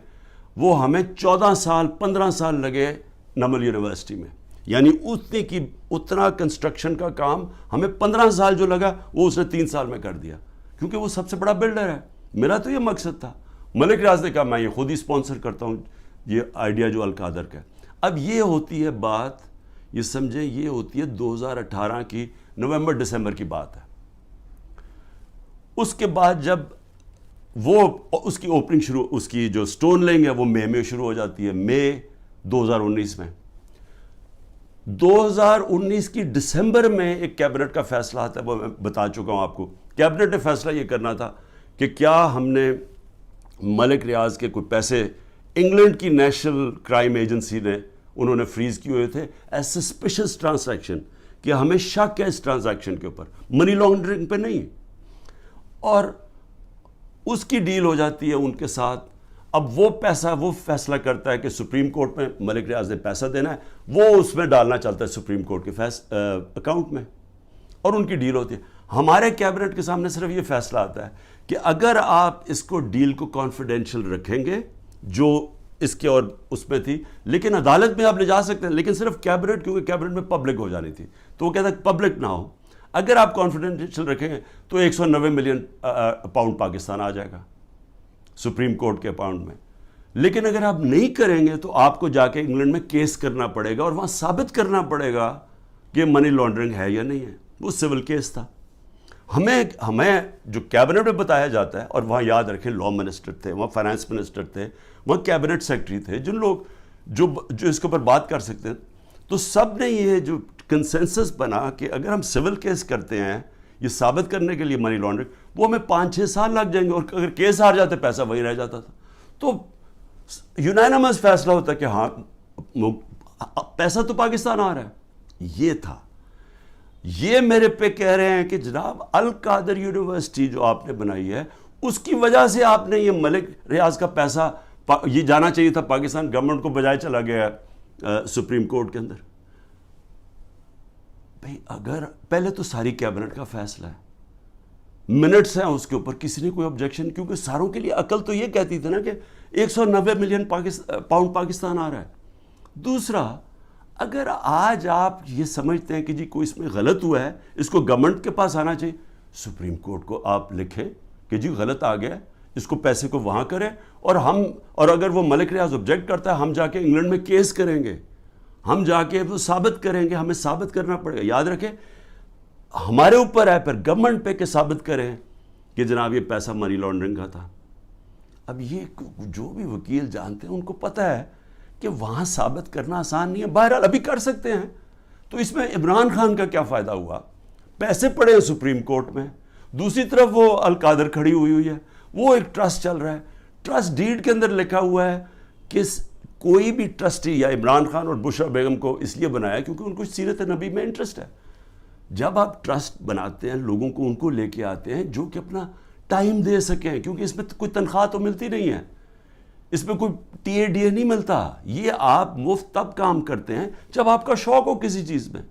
وہ ہمیں 14 سال 15 سال لگے نمل یونیورسٹی میں. یعنی اتنا کنسٹرکشن کا کام ہمیں 15 سال جو لگا وہ اس نے 3 سال میں کر دیا, کیونکہ وہ سب سے بڑا بلڈر ہے. میرا تو یہ مقصد تھا. ملک ریاض نے کہا میں یہ خود ہی اسپانسر کرتا ہوں یہ آئیڈیا جو القادر کا ہے. اب یہ ہوتی ہے بات, یہ سمجھیں, یہ ہوتی ہے 2018 کی نومبر دسمبر کی بات ہے. اس کے بعد جب وہ اس کی اوپننگ شروع, اس کی جو سٹون لینگ ہے وہ مئی میں شروع ہو جاتی ہے. مئی 2019 میں. 2019 کی دسمبر میں ایک کیبنٹ کا فیصلہ آتا ہے, وہ میں بتا چکا ہوں آپ کو. کیبنٹ نے فیصلہ یہ کرنا تھا کہ کیا ہم نے ملک ریاض کے کوئی پیسے انگلینڈ کی نیشنل کرائم ایجنسی نے انہوں نے فریز کیے ہوئے تھے ایز سسپیشس ٹرانزیکشن, کہ ہمیں شک ہے اس ٹرانزیکشن کے اوپر, منی لانڈرنگ پہ نہیں. اور اس کی ڈیل ہو جاتی ہے ان کے ساتھ. اب وہ پیسہ وہ فیصلہ کرتا ہے کہ سپریم کورٹ میں ملک ریاض نے پیسہ دینا ہے, وہ اس میں ڈالنا چلتا ہے سپریم کورٹ کے اکاؤنٹ میں, اور ان کی ڈیل ہوتی ہے. ہمارے کیبنٹ کے سامنے صرف یہ فیصلہ آتا ہے کہ اگر آپ اس کو ڈیل کو کانفیڈینشیل رکھیں گے جو اس کے اور اس میں تھی, لیکن عدالت میں آپ لے جا سکتے ہیں, لیکن صرف کیبنٹ, کیونکہ کیبنٹ میں پبلک ہو جانی تھی, تو وہ کہتا ہے پبلک نہ ہو. اگر آپ کانفیڈینشیل رکھیں گے تو 190 ملین پاؤنڈ پاکستان آ جائے گا سپریم کورٹ کے اکاؤنٹ میں. لیکن اگر آپ نہیں کریں گے تو آپ کو جا کے انگلینڈ میں کیس کرنا پڑے گا اور وہاں ثابت کرنا پڑے گا کہ منی لانڈرنگ ہے یا نہیں ہے. وہ سول کیس تھا. ہمیں جو کیبنٹ میں بتایا جاتا ہے, اور وہاں یاد رکھیں لا منسٹر تھے, وہاں فائنانس منسٹر تھے, وہاں کیبنٹ سیکرٹری تھے, جن لوگ جو اس کے اوپر بات کر سکتے ہیں. تو سب نے یہ جو کنسنسس بنا کہ اگر ہم سول کیس کرتے ہیں یہ ثابت کرنے کے لیے منی لانڈرنگ, وہ ہمیں 5-6 سال لگ جائیں گے, اور اگر کیس ہار جاتے پیسہ وہی رہ جاتا تھا. تو یونانیمس فیصلہ ہوتا ہے کہ ہاں پیسہ تو پاکستان آ رہا ہے. یہ تھا. یہ میرے پہ کہہ رہے ہیں کہ جناب القادر یونیورسٹی جو آپ نے بنائی ہے اس کی وجہ سے آپ نے یہ ملک ریاض کا پیسہ یہ جانا چاہیے تھا پاکستان گورنمنٹ کو, بجائے چلا گیا سپریم کورٹ کے اندر. بھئی اگر پہلے تو ساری کیبنٹ کا فیصلہ ہے, منٹس ہیں اس کے اوپر, کسی نے کوئی آبجیکشن, کیونکہ ساروں کے لیے عقل تو یہ کہتی تھی نا کہ 190 ملین پاؤنڈ پاکستان آ رہا ہے. دوسرا, اگر آج آپ یہ سمجھتے ہیں کہ جی کوئی اس میں غلط ہوا ہے, اس کو گورنمنٹ کے پاس آنا چاہیے, سپریم کورٹ کو آپ لکھیں کہ جی غلط آ گیا, اس کو پیسے کو وہاں کریں, اور اگر وہ ملک ریاض آبجیکٹ کرتا ہے, ہم جا کے انگلینڈ میں کیس کریں گے, ہم جا کے وہ ثابت کریں گے, ہمیں ثابت کرنا پڑے گا. یاد رکھیں ہمارے اوپر ہے پھر گورنمنٹ پہ کہ ثابت کریں کہ جناب یہ پیسہ منی لانڈرنگ کا تھا. اب یہ جو بھی وکیل جانتے ہیں ان کو پتہ ہے کہ وہاں ثابت کرنا آسان نہیں ہے. بہرحال ابھی کر سکتے ہیں. تو اس میں عمران خان کا کیا فائدہ ہوا؟ پیسے پڑے ہیں سپریم کورٹ میں, دوسری طرف وہ القادر کھڑی ہوئی ہے, وہ ایک ٹرسٹ چل رہا ہے. ٹرسٹ ڈیڈ کے اندر لکھا ہوا ہے کہ کوئی بھی ٹرسٹی, یا عمران خان اور بشرا بیگم کو اس لیے بنایا کیونکہ ان کو سیرت نبی میں انٹرسٹ ہے. جب آپ ٹرسٹ بناتے ہیں لوگوں کو ان کو لے کے آتے ہیں جو کہ اپنا ٹائم دے سکیں, کیونکہ اس میں کوئی تنخواہ تو ملتی نہیں ہے, اس میں کوئی ٹی اے ڈی اے نہیں ملتا. یہ آپ مفت تب کام کرتے ہیں جب آپ کا شوق ہو کسی چیز میں.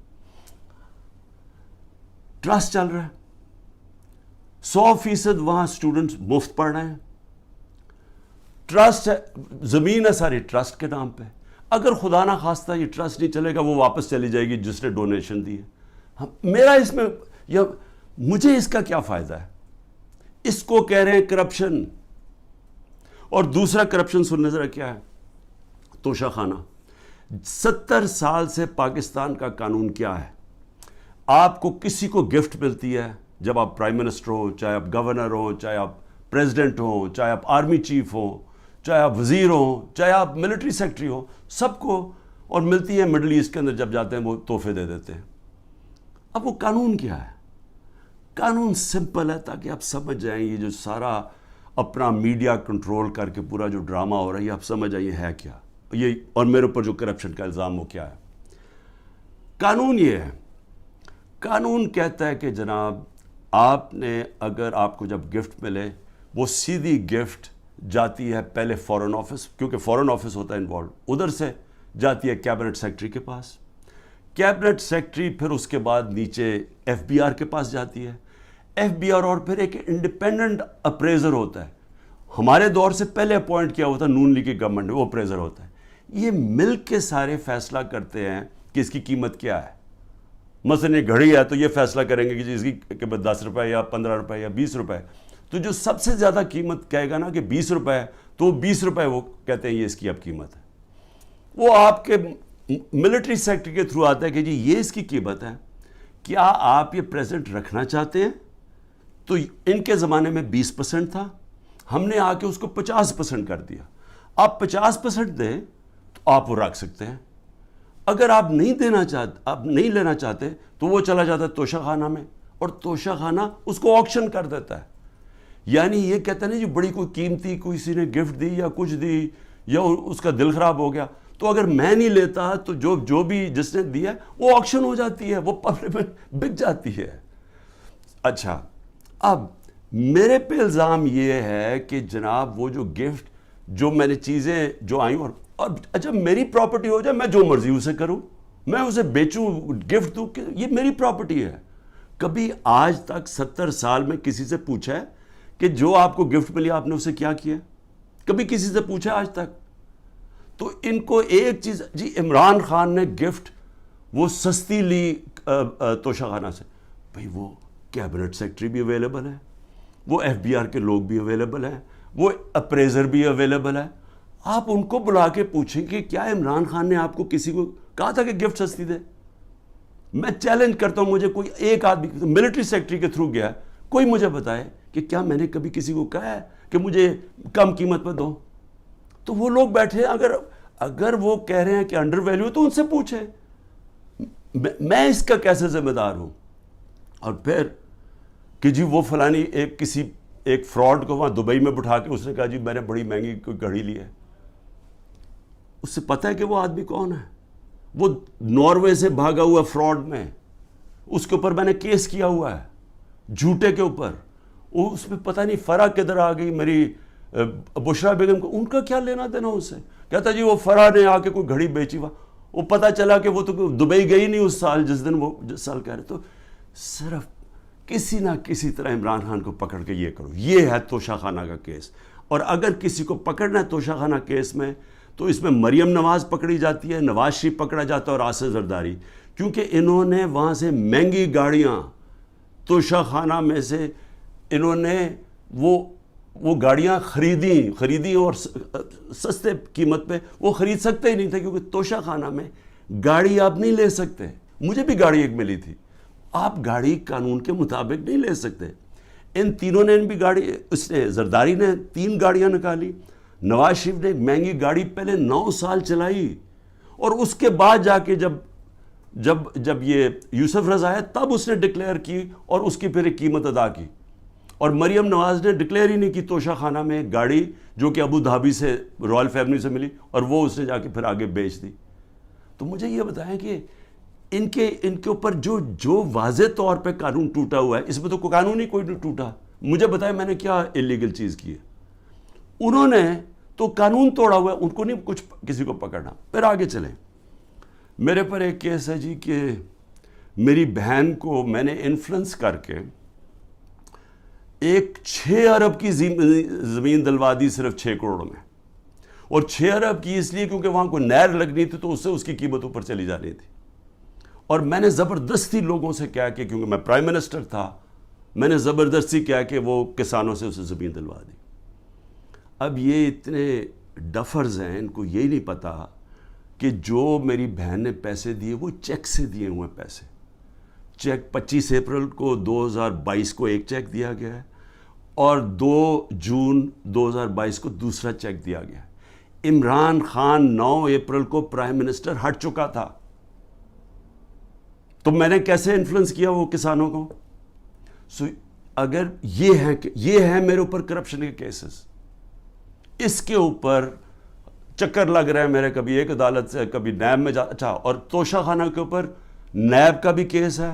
ٹرسٹ چل رہا ہے, 100% وہاں اسٹوڈنٹس مفت پڑھ رہے ہیں. ٹرسٹ ہے, زمین ہے ساری ٹرسٹ کے نام پہ. اگر خدا نہ خواستہ یہ ٹرسٹ نہیں چلے گا, وہ واپس چلی جائے گی جس نے ڈونیشن دی ہے. میرا اس میں یا مجھے اس کا کیا فائدہ ہے؟ اس کو کہہ رہے ہیں کرپشن. اور دوسرا کرپشن سننے ذرا کیا ہے, توشہ خانہ. 70 سال سے پاکستان کا قانون کیا ہے؟ آپ کو کسی کو گفٹ ملتی ہے جب آپ پرائم منسٹر ہو, چاہے آپ گورنر ہو, چاہے آپ پریزیڈنٹ ہو, چاہے آپ آرمی چیف ہو, چاہے آپ وزیر ہو, چاہے آپ ملٹری سیکرٹری ہو, سب کو, اور ملتی ہے مڈل ایسٹ کے اندر جب جاتے ہیں وہ تحفے دے دیتے ہیں. اب وہ قانون کیا ہے؟ قانون سمپل ہے تاکہ آپ سمجھ جائیں یہ جو سارا اپنا میڈیا کنٹرول کر کے پورا جو ڈرامہ ہو رہا ہے یہ آپ سمجھ جائیں یہ ہے کیا, یہ اور میرے اوپر جو کرپشن کا الزام ہو کیا ہے. قانون یہ ہے, قانون کہتا ہے کہ جناب آپ نے, اگر آپ کو جب گفٹ ملے وہ سیدھی گفٹ جاتی ہے پہلے فورن آفس, کیونکہ فورن آفس ہوتا ہے انوالو, ادھر سے جاتی ہے کیبنٹ سیکرٹری کے پاس. کیبنٹ سیکرٹری پھر اس کے بعد نیچے ایف بی آر کے پاس جاتی ہے. ایف بی آر اور پھر ایک انڈیپینڈنٹ اپریزر ہوتا ہے, ہمارے دور سے پہلے اپوائنٹ کیا ہوتا ہے نون لیگ کی گورنمنٹ نے, وہ اپریزر ہوتا ہے. یہ مل کے سارے فیصلہ کرتے ہیں کہ اس کی قیمت کیا ہے. مثلا یہ گھڑی ہے تو یہ فیصلہ کریں گے کہ اس کی قیمت 10 روپے یا 15 روپے یا 20 روپے. تو جو سب سے زیادہ قیمت کہے گا نا کہ 20 روپے, تو 20 روپے وہ کہتے ہیں یہ اس کی اب قیمت ہے. وہ آپ کے ملٹری سیکٹر کے تھرو آتا ہے کہ جی یہ اس کی قیمت ہے, کیا آپ یہ پریزنٹ رکھنا چاہتے ہیں؟ تو ان کے زمانے میں 20% تھا, ہم نے آ کے اس کو 50% کر دیا. آپ 50% دیں تو آپ وہ رکھ سکتے ہیں. اگر آپ نہیں دینا چاہتے, آپ نہیں لینا چاہتے, تو وہ چلا جاتا ہے توشہ خانہ میں, اور توشہ خانہ اس کو آکشن کر دیتا ہے. یعنی یہ کہتا ہے نا جی بڑی کوئی قیمتی کسی نے گفٹ دی یا کچھ دی یا اس کا دل خراب ہو گیا, تو اگر میں نہیں لیتا تو جو بھی جس نے دیا وہ آکشن ہو جاتی ہے, وہ پبلک میں بک جاتی ہے. اچھا, اب میرے پہ الزام یہ ہے کہ جناب وہ جو گفٹ, جو میں نے چیزیں جو آئیں, اور اچھا میری پراپرٹی ہو جائے, میں جو مرضی اسے کروں, میں اسے بیچوں, گفٹ دوں, کہ یہ میری پراپرٹی ہے. کبھی آج تک 70 سال میں کسی سے پوچھا ہے کہ جو آپ کو گفٹ ملی آپ نے اسے کیا کیا؟ کبھی کسی سے پوچھا آج تک؟ تو ان کو ایک چیز, جی عمران خان نے گفٹ وہ سستی لی توشہ خانہ سے, بھئی وہ کیبنٹ سیکٹری بھی اویلیبل ہے, وہ ایف بی آر کے لوگ بھی اویلیبل ہیں, وہ اپریزر بھی اویلیبل ہے. آپ ان کو بلا کے پوچھیں کہ کیا عمران خان نے آپ کو کسی کو کہا تھا کہ گفٹ سستی دے؟ میں چیلنج کرتا ہوں, مجھے کوئی ایک آدمی ملٹری سیکٹری کے تھرو گیا, کوئی مجھے بتائے کہ کیا میں نے کبھی کسی کو کہا ہے کہ مجھے کم قیمت پہ دو؟ تو وہ لوگ بیٹھے ہیں, اگر وہ کہہ رہے ہیں کہ انڈر ویلیو, تو ان سے پوچھیں, میں اس کا کیسے ذمہ دار ہوں؟ اور پھر کہ جی وہ فلانی ایک فراڈ کو وہاں دبئی میں بٹھا کے اس نے کہا جی میں نے بڑی مہنگی کوئی گھڑی لی ہے. اس سے پتہ ہے کہ وہ آدمی کون ہے؟ وہ ناروے سے بھاگا ہوا فراڈ میں, اس کے اوپر میں نے کیس کیا ہوا ہے جھوٹے کے اوپر. اس میں پتہ نہیں فرح کدھر آ گئی میری بشرا بیگم کو, ان کا کیا لینا دینا اس سے؟ کہتا جی وہ فرح نے آ کے کوئی گھڑی بیچی, وہ پتہ چلا کہ وہ تو دبئی گئی نہیں اس سال, جس دن وہ جس سال کہہ رہے. تو صرف کسی نہ کسی طرح عمران خان کو پکڑ کے یہ کرو, یہ ہے توشہ خانہ کا کیس. اور اگر کسی کو پکڑنا ہے توشہ خانہ کیس میں, تو اس میں مریم نواز پکڑی جاتی ہے, نواز شریف پکڑا جاتا ہے, اور آصف زرداری, کیونکہ انہوں نے وہاں سے مہنگی گاڑیاں توشہ خانہ میں سے انہوں نے وہ گاڑیاں خریدی اور سستے قیمت پہ وہ خرید سکتے ہی نہیں تھے, کیونکہ توشہ خانہ میں گاڑی آپ نہیں لے سکتے. مجھے بھی گاڑی ایک ملی تھی, آپ گاڑی قانون کے مطابق نہیں لے سکتے. ان تینوں نے بھی گاڑی, اس نے زرداری نے 3 گاڑیاں نکالی, نواز شریف نے ایک مہنگی گاڑی پہلے 9 سال چلائی, اور اس کے بعد جا کے جب یہ یوسف رضا ہے تب اس نے ڈکلیئر کی اور اس کی پھر ایک قیمت ادا کی. اور مریم نواز نے ڈکلیئر ہی نہیں کی توشہ خانہ میں ایک گاڑی جو کہ ابو دھابی سے رائل فیملی سے ملی, اور وہ اس نے جا کے پھر آگے بیچ دی. تو مجھے یہ بتائیں کہ ان کے اوپر جو واضح طور پہ قانون ٹوٹا ہوا ہے, اس میں تو کوئی قانون ہی کوئی نہیں ٹوٹا. مجھے بتائیں میں نے کیا انلیگل چیز کی ہے؟ انہوں نے تو قانون توڑا ہوا ہے, ان کو نہیں کچھ کسی کو پکڑنا. پھر آگے چلیں, میرے پر ایک کیس ہے جی کہ میری بہن کو میں نے انفلوئنس کر کے ایک 6 ارب کی زمین دلوا دی صرف 6 کروڑ میں, اور 6 ارب کی اس لیے کیونکہ وہاں کوئی نہر لگنی تھی, تو اس سے اس کی قیمت اوپر چلی جانی تھی. اور میں نے زبردستی لوگوں سے کہا کہ کیونکہ میں پرائم منسٹر تھا, میں نے زبردستی کہا کہ وہ کسانوں سے اسے زمین دلوا دی. اب یہ اتنے ڈفرز ہیں, ان کو یہی نہیں پتا کہ جو میری بہن نے پیسے دیے وہ چیک سے دیے ہوئے پیسے. چیک 25 اپریل کو 2022 کو ایک چیک دیا گیا ہے, اور 2 جون 2022 کو دوسرا چیک دیا گیا ہے. عمران خان 9 اپریل کو پرائم منسٹر ہٹ چکا تھا, تو میں نے کیسے انفلوئنس کیا وہ کسانوں کو؟ اگر یہ ہے میرے اوپر کرپشن کے کیسز, اس کے اوپر چکر لگ رہا ہے میرے, کبھی ایک عدالت سے کبھی نیب میں اچھا. اور توشہ خانہ کے اوپر نیب کا بھی کیس ہے,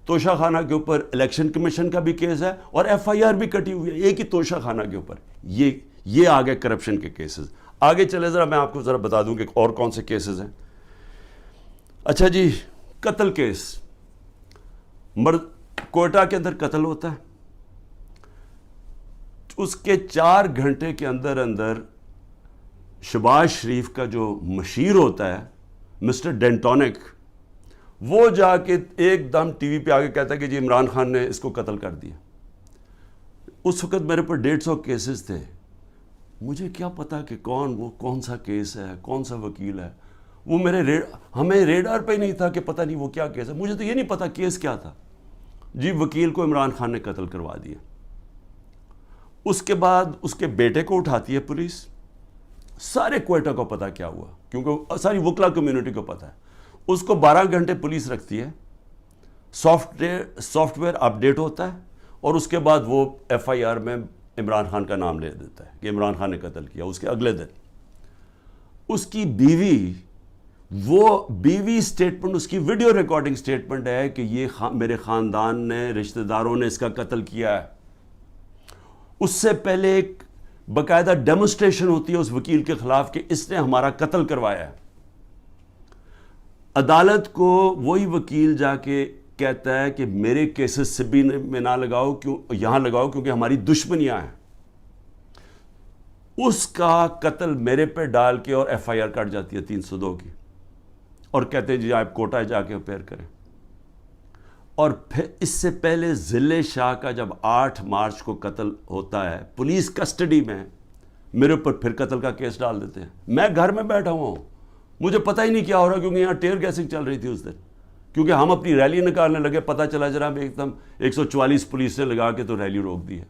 توشہ خانہ کے اوپر الیکشن کمیشن کا بھی کیس ہے, اور ایف آئی آر بھی کٹی ہوئی ہے ایک ہی توشہ خانہ کے اوپر. یہ آگے کرپشن کے کیسز. آگے چلے ذرا میں آپ کو ذرا بتا دوں کہ اور کون سے کیسز ہیں. اچھا جی, قتل کیس. کوئٹہ کے اندر قتل ہوتا ہے, اس کے 4 گھنٹے کے اندر شہباز شریف کا جو مشیر ہوتا ہے مسٹر ڈینٹونک, وہ جا کے ایک دم ٹی وی پہ آگے کہتا ہے کہ جی عمران خان نے اس کو قتل کر دیا. اس وقت میرے پر 150 کیسز تھے. مجھے کیا پتا کہ کون سا کیس ہے, کون سا وکیل ہے. وہ ہمیں ریڈار پہ ہی نہیں تھا کہ پتہ نہیں وہ کیا کیس ہے. مجھے تو یہ نہیں پتا کیس کیا تھا. جی وکیل کو عمران خان نے قتل کروا دیا. اس کے بعد اس کے بیٹے کو اٹھاتی ہے پولیس, سارے کوئٹہ کو پتا کیا ہوا، کیونکہ ساری وکلا کمیونٹی کو پتا ہے. اس کو 12 گھنٹے پولیس رکھتی ہے، سافٹ ویئر اپڈیٹ ہوتا ہے، اور اس کے بعد وہ ایف آئی آر میں عمران خان کا نام لے دیتا ہے کہ عمران خان نے قتل کیا. اس کے اگلے دن اس کی بیوی سٹیٹمنٹ، اس کی ویڈیو ریکارڈنگ سٹیٹمنٹ ہے کہ یہ میرے خاندان نے، رشتہ داروں نے اس کا قتل کیا ہے. اس سے پہلے ایک باقاعدہ ڈیمونسٹریشن ہوتی ہے اس وکیل کے خلاف کہ اس نے ہمارا قتل کروایا ہے. عدالت کو وہی وکیل جا کے کہتا ہے کہ میرے کیسز سے بھی میں نہ لگاؤ، یہاں لگاؤ کیونکہ ہماری دشمنیاں ہیں. اس کا قتل میرے پہ ڈال کے اور ایف آئی آر کٹ جاتی ہے 302 کی، اور کہتے ہیں جی آپ کوٹہ جا کے اپیئر کریں. اور پھر اس سے پہلے ضلع شاہ کا جب 8 مارچ کو قتل ہوتا ہے، پولیس کسٹڈی میں میرے اوپر پھر قتل کا کیس ڈال دیتے ہیں. میں گھر میں بیٹھا ہوا ہوں، مجھے پتہ ہی نہیں کیا ہو رہا، کیونکہ یہاں ٹیئر گیسنگ چل رہی تھی اس دن. کیونکہ ہم اپنی ریلی نکالنے لگے، پتہ چلا جناب ایک دم 144 پولیس نے لگا کے تو ریلی روک دی ہے.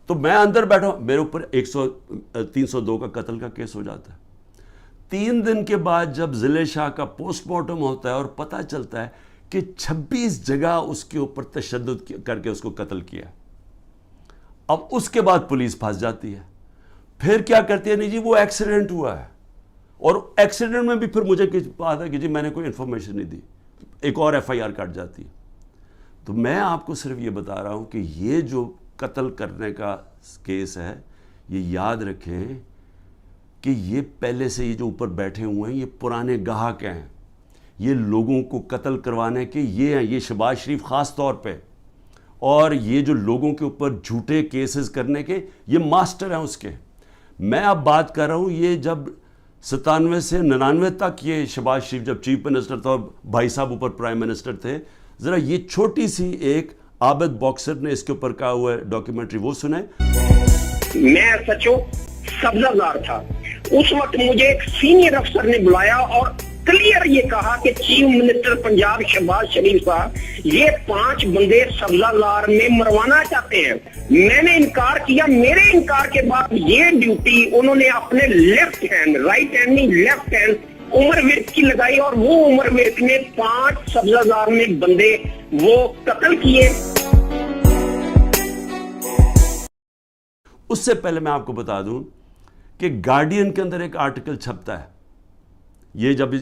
تو میں اندر بیٹھا ہوں، میرے اوپر 302 کا قتل کا کیس ہو جاتا ہے. 3 دن کے بعد جب ضلع شاہ کا پوسٹ مارٹم ہوتا ہے اور پتہ چلتا ہے کہ 26 جگہ اس کے اوپر تشدد کر کے اس کو قتل کیا. اب اس کے بعد پولیس پھنس جاتی ہے. پھر کیا کرتی ہے؟ نہیں جی وہ ایکسیڈنٹ ہوا ہے، اور ایکسیڈنٹ میں بھی پھر مجھے بات ہے کہ جی میں نے کوئی انفارمیشن نہیں دی، ایک اور ایف آئی آر کٹ جاتی ہے. تو میں آپ کو صرف یہ بتا رہا ہوں کہ یہ جو قتل کرنے کا کیس ہے، یہ یاد رکھیں کہ یہ پہلے سے یہ جو اوپر بیٹھے ہوئے ہیں یہ پرانے گاہک ہیں. یہ لوگوں کو قتل کروانے کے یہ ہیں، یہ شہباز شریف خاص طور پہ، اور یہ جو لوگوں کے اوپر جھوٹے کیسز کرنے کے یہ ماسٹر ہیں اس کے. میں اب بات کر رہا ہوں یہ جب 97 سے 99 تک یہ شہباز شریف جب چیف منسٹر تھا اور بھائی صاحب اوپر پرائم منسٹر تھے. ذرا یہ چھوٹی سی ایک عابد باکسر نے اس کے اوپر کہا ہوا ہے ڈاکیومنٹری، وہ سنیں. میں سچو سبزہ زار تھا اس وقت، مجھے ایک سینئر افسر نے بلایا اور کلیئر یہ کہا کہ چیف منسٹر پنجاب شہباز شریف صاحب یہ 5 بندے سبزہ زار میں مروانا چاہتے ہیں. میں نے انکار کیا. میرے انکار کے بعد یہ ڈیوٹی انہوں نے اپنے لیفٹ ہینڈ، رائٹ ہینڈ نہیں لیفٹ ہینڈ عمر ورک کی لگائی، اور وہ عمر ورک نے 5 سبزہ زار میں بندے وہ قتل کیے. اس سے پہلے میں آپ کو بتا دوں کہ گارڈین کے اندر ایک آرٹیکل چھپتا ہے، یہ جب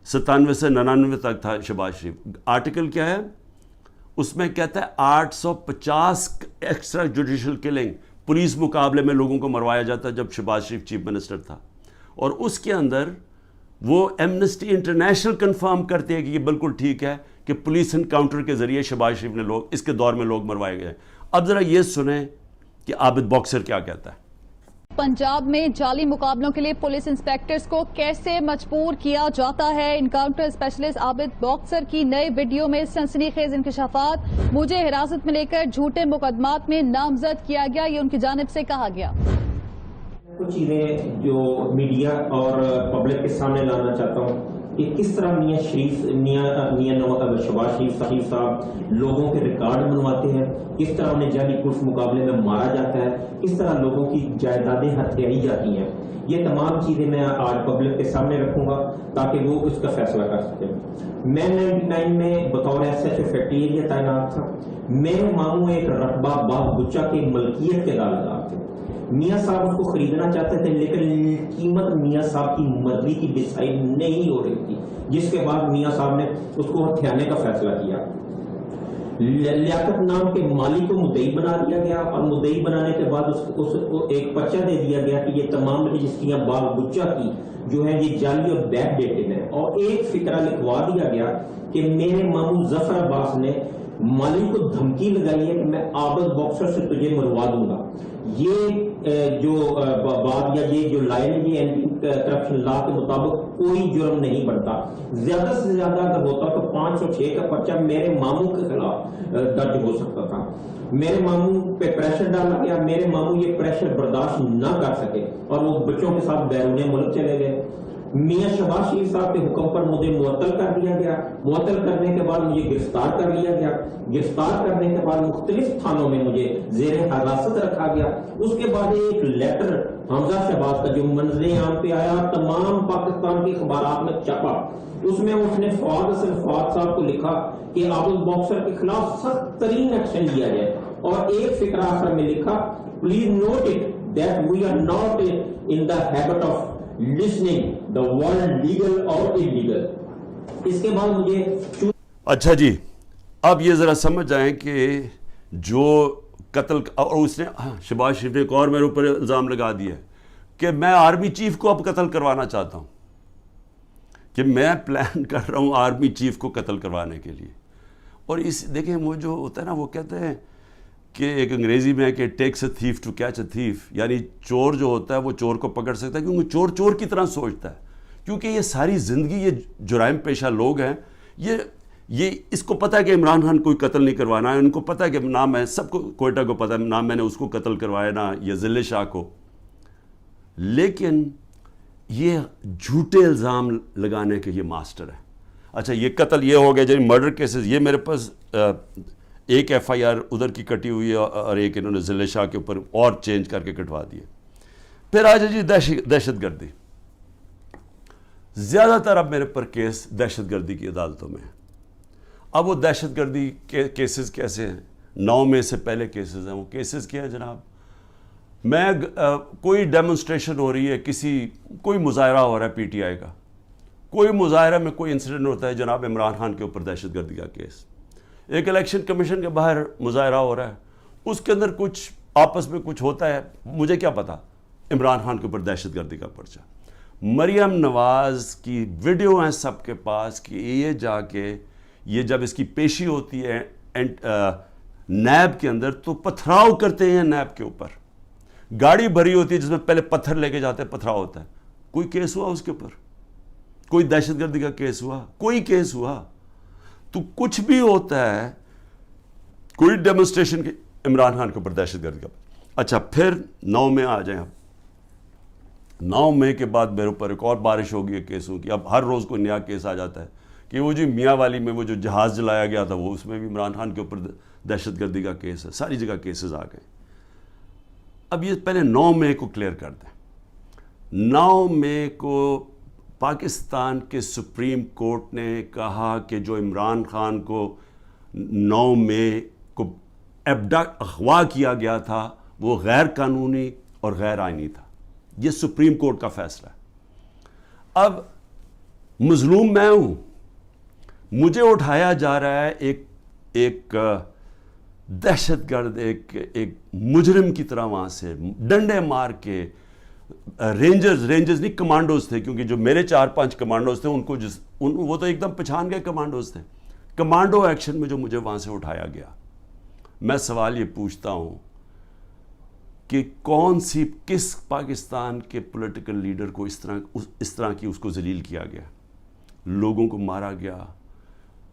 97 سے 99 تک تھا شہباز شریف. آرٹیکل کیا ہے؟ اس میں کہتا ہے 850 ایکسٹرا جوڈیشل کلنگ پولیس مقابلے میں لوگوں کو مروایا جاتا ہے جب شہباز شریف چیف منسٹر تھا. اور اس کے اندر وہ ایمنسٹی انٹرنیشنل کنفرم کرتے ہیں کہ یہ بالکل ٹھیک ہے کہ پولیس انکاؤنٹر کے ذریعے شہباز شریف نے اس کے دور میں لوگ مروائے گئے. اب ذرا یہ سنیں کہ عابد باکسر کیا کہتا ہے. پنجاب میں جعلی مقابلوں کے لیے پولیس انسپیکٹرز کو کیسے مجبور کیا جاتا ہے؟ انکاؤنٹر اسپیشلسٹ عابد باکسر کی نئے ویڈیو میں سنسنی خیز انکشافات. مجھے حراست میں لے کر جھوٹے مقدمات میں نامزد کیا گیا، یہ ان کی جانب سے کہا گیا. کچھ چیزیں جو میڈیا اور پبلک کے سامنے لانا چاہتا ہوں کہ کس طرح شہباز شریف صاحب لوگوں کے ریکارڈ بنواتے ہیں، کس طرح انہیں جعلی پولیس مقابلے میں مارا جاتا ہے، کس طرح لوگوں کی جائیدادیں ہتھیائی جاتی ہیں. یہ تمام چیزیں میں آج پبلک کے سامنے رکھوں گا تاکہ وہ اس کا فیصلہ کر سکیں. میں 99 میں بطور S H O factory area تعینات تھا. میرے ماموں ایک رقبہ باغ بچہ کی ملکیت کے دعویدار تھے. میاں صاحب اس کو خریدنا چاہتے تھے لیکن قیمت میاں صاحب کی مرضی کی ڈیسائیڈ نہیں ہو رہی تھی، جس کے بعد میاں صاحب نے اس کو ہتھیانے کا فیصلہ کیا. لیاقت نام کے مالی کو مدعی بنا دیا گیا، اور مدعی بنانے کے بعد اس کو ایک پرچہ دے دیا گیا کہ یہ تمام رجسٹریاں باغ بچہ کی جو ہے یہ جعلی اور بیک ڈیٹڈ ہے. اور ایک فقرہ لکھوا دیا گیا کہ میرے ماموں ظفر عباس نے مالی کو دھمکی لگائی ہے کہ میں عابد باکسر سے تجھے مروا دوں گا. یہ جو بات یا یہ جو لائن ہے یہ اینٹی کرپشن لا کے مطابق کوئی جرم نہیں بنتا. زیادہ سے زیادہ اگر ہوتا تو 506 کا پرچہ میرے ماموں کے خلاف درج ہو سکتا تھا. میرے ماموں پہ پریشر ڈالا گیا، میرے ماموں یہ پریشر برداشت نہ کر سکے اور وہ بچوں کے ساتھ بیرون ملک چلے گئے. میاں شہباز شریف صاحب کے حکم پر مجھے معطل کر دیا گیا. معطل کرنے کے بعد مجھے گرفتار کر لیا گیا. گرفتار کرنے کے بعد مختلف تھانوں میں مجھے زیر حراست رکھا گیا. اس کے بعد ایک لیٹر حمزہ شہباز کا جو منظر عام پہ آیا, تمام پاکستان کے اخبارات میں چھپا. اس میں اس نے فواد حسن فواد صاحب کو لکھا کہ عابد باکسر کے خلاف سخت ترین ایکشن لیا جائے, اور ایک فقرہ آخر میں لکھا, please note it that we are not in the habit of listening the word legal or illegal. اس کے بعد مجھے اچھا جی, اب یہ ذرا سمجھ جائیں کہ جو قتل, اور اس نے شہباز شریف نے ایک اور میرے اوپر الزام لگا دیا کہ میں آرمی چیف کو اب قتل کروانا چاہتا ہوں, کہ میں پلان کر رہا ہوں آرمی چیف کو قتل کروانے کے لیے. اور اس دیکھیں وہ جو ہوتا ہے نا, وہ کہتے ہیں کہ ایک انگریزی میں ہے کہ takes a thief to catch a thief, یعنی چور جو ہوتا ہے وہ چور کو پکڑ سکتا ہے کیونکہ چور چور کی طرح سوچتا ہے, کیونکہ یہ ساری زندگی یہ جرائم پیشہ لوگ ہیں, یہ اس کو پتہ ہے کہ عمران خان کوئی قتل نہیں کروانا ہے, ان کو پتہ ہے کہ نہ میں, سب کو کوئٹہ کو پتہ ہے نہ میں نے اس کو قتل کروایا نہ یہ ذل شاہ کو, لیکن یہ جھوٹے الزام لگانے کے یہ ماسٹر ہے. اچھا یہ قتل یہ ہو گیا, جب مرڈر کیسز یہ میرے پاس ایک ایف آئی آر ادھر کی کٹی ہوئی ہے اور ایک انہوں نے ذل شاہ کے اوپر اور چینج کر کے کٹوا دیے. پھر آ جائے جی دہشت گردی. زیادہ تر اب میرے پر کیس دہشت گردی کی عدالتوں میں. اب وہ دہشت گردی کے کیسز کیسے ہیں؟ 9 مئی سے پہلے کیسز ہیں. وہ کیسز کیا ہے جناب؟ میں کوئی ڈیمونسٹریشن ہو رہی ہے, کوئی مظاہرہ ہو رہا ہے پی ٹی آئی کا, کوئی مظاہرہ میں کوئی انسیڈنٹ ہوتا ہے, جناب عمران خان کے اوپر دہشت گردی کا کیس. ایک الیکشن کمیشن کے باہر مظاہرہ ہو رہا ہے, اس کے اندر کچھ آپس میں کچھ ہوتا ہے, مجھے کیا پتا, عمران خان کے اوپر دہشت گردی کا پرچہ. مریم نواز کی ویڈیو ہیں سب کے پاس کہ یہ جا کے یہ جب اس کی پیشی ہوتی ہے نیب کے اندر تو پتھراؤ کرتے ہیں نیب کے اوپر. گاڑی بھری ہوتی ہے جس میں پہلے پتھر لے کے جاتے ہیں, پتھراؤ ہوتا ہے. کوئی کیس ہوا اس کے اوپر؟ کوئی دہشت گردی کا کیس ہوا؟ کوئی کیس ہوا؟ تو کچھ بھی ہوتا ہے, کوئی ڈیمونسٹریشن کی عمران خان کے اوپر دہشت گردی کا. اچھا پھر 9 مئی آ جائیں. اب 9 مئی کے بعد میرے اوپر ایک اور بارش ہوگی ہے کیسوں کی. اب ہر روز کوئی نیا کیس آ جاتا ہے کہ وہ جو میاں والی میں وہ جو جہاز جلایا گیا تھا وہ اس میں بھی عمران خان کے اوپر دہشت گردی کا کیس ہے. ساری جگہ کیسز آ گئے. اب یہ پہلے 9 مئی کو کلیئر کر دیں. 9 مئی کو پاکستان کے سپریم کورٹ نے کہا کہ جو عمران خان کو 9 مئی کو اغوا کیا گیا تھا وہ غیر قانونی اور غیر آئینی تھا. یہ سپریم کورٹ کا فیصلہ ہے. اب مظلوم میں ہوں, مجھے اٹھایا جا رہا ہے ایک دہشت گرد, ایک مجرم کی طرح وہاں سے ڈنڈے مار کے. رینجرز نہیں کمانڈوز تھے, کیونکہ جو میرے 4-5 کمانڈوز تھے ان کو وہ تو ایک دم پہچان گئے کمانڈوز تھے. کمانڈو ایکشن میں جو مجھے وہاں سے اٹھایا گیا, میں سوال یہ پوچھتا ہوں کہ کس پاکستان کے پولیٹیکل لیڈر کو اس طرح کی اس کو ذلیل کیا گیا؟ لوگوں کو مارا گیا,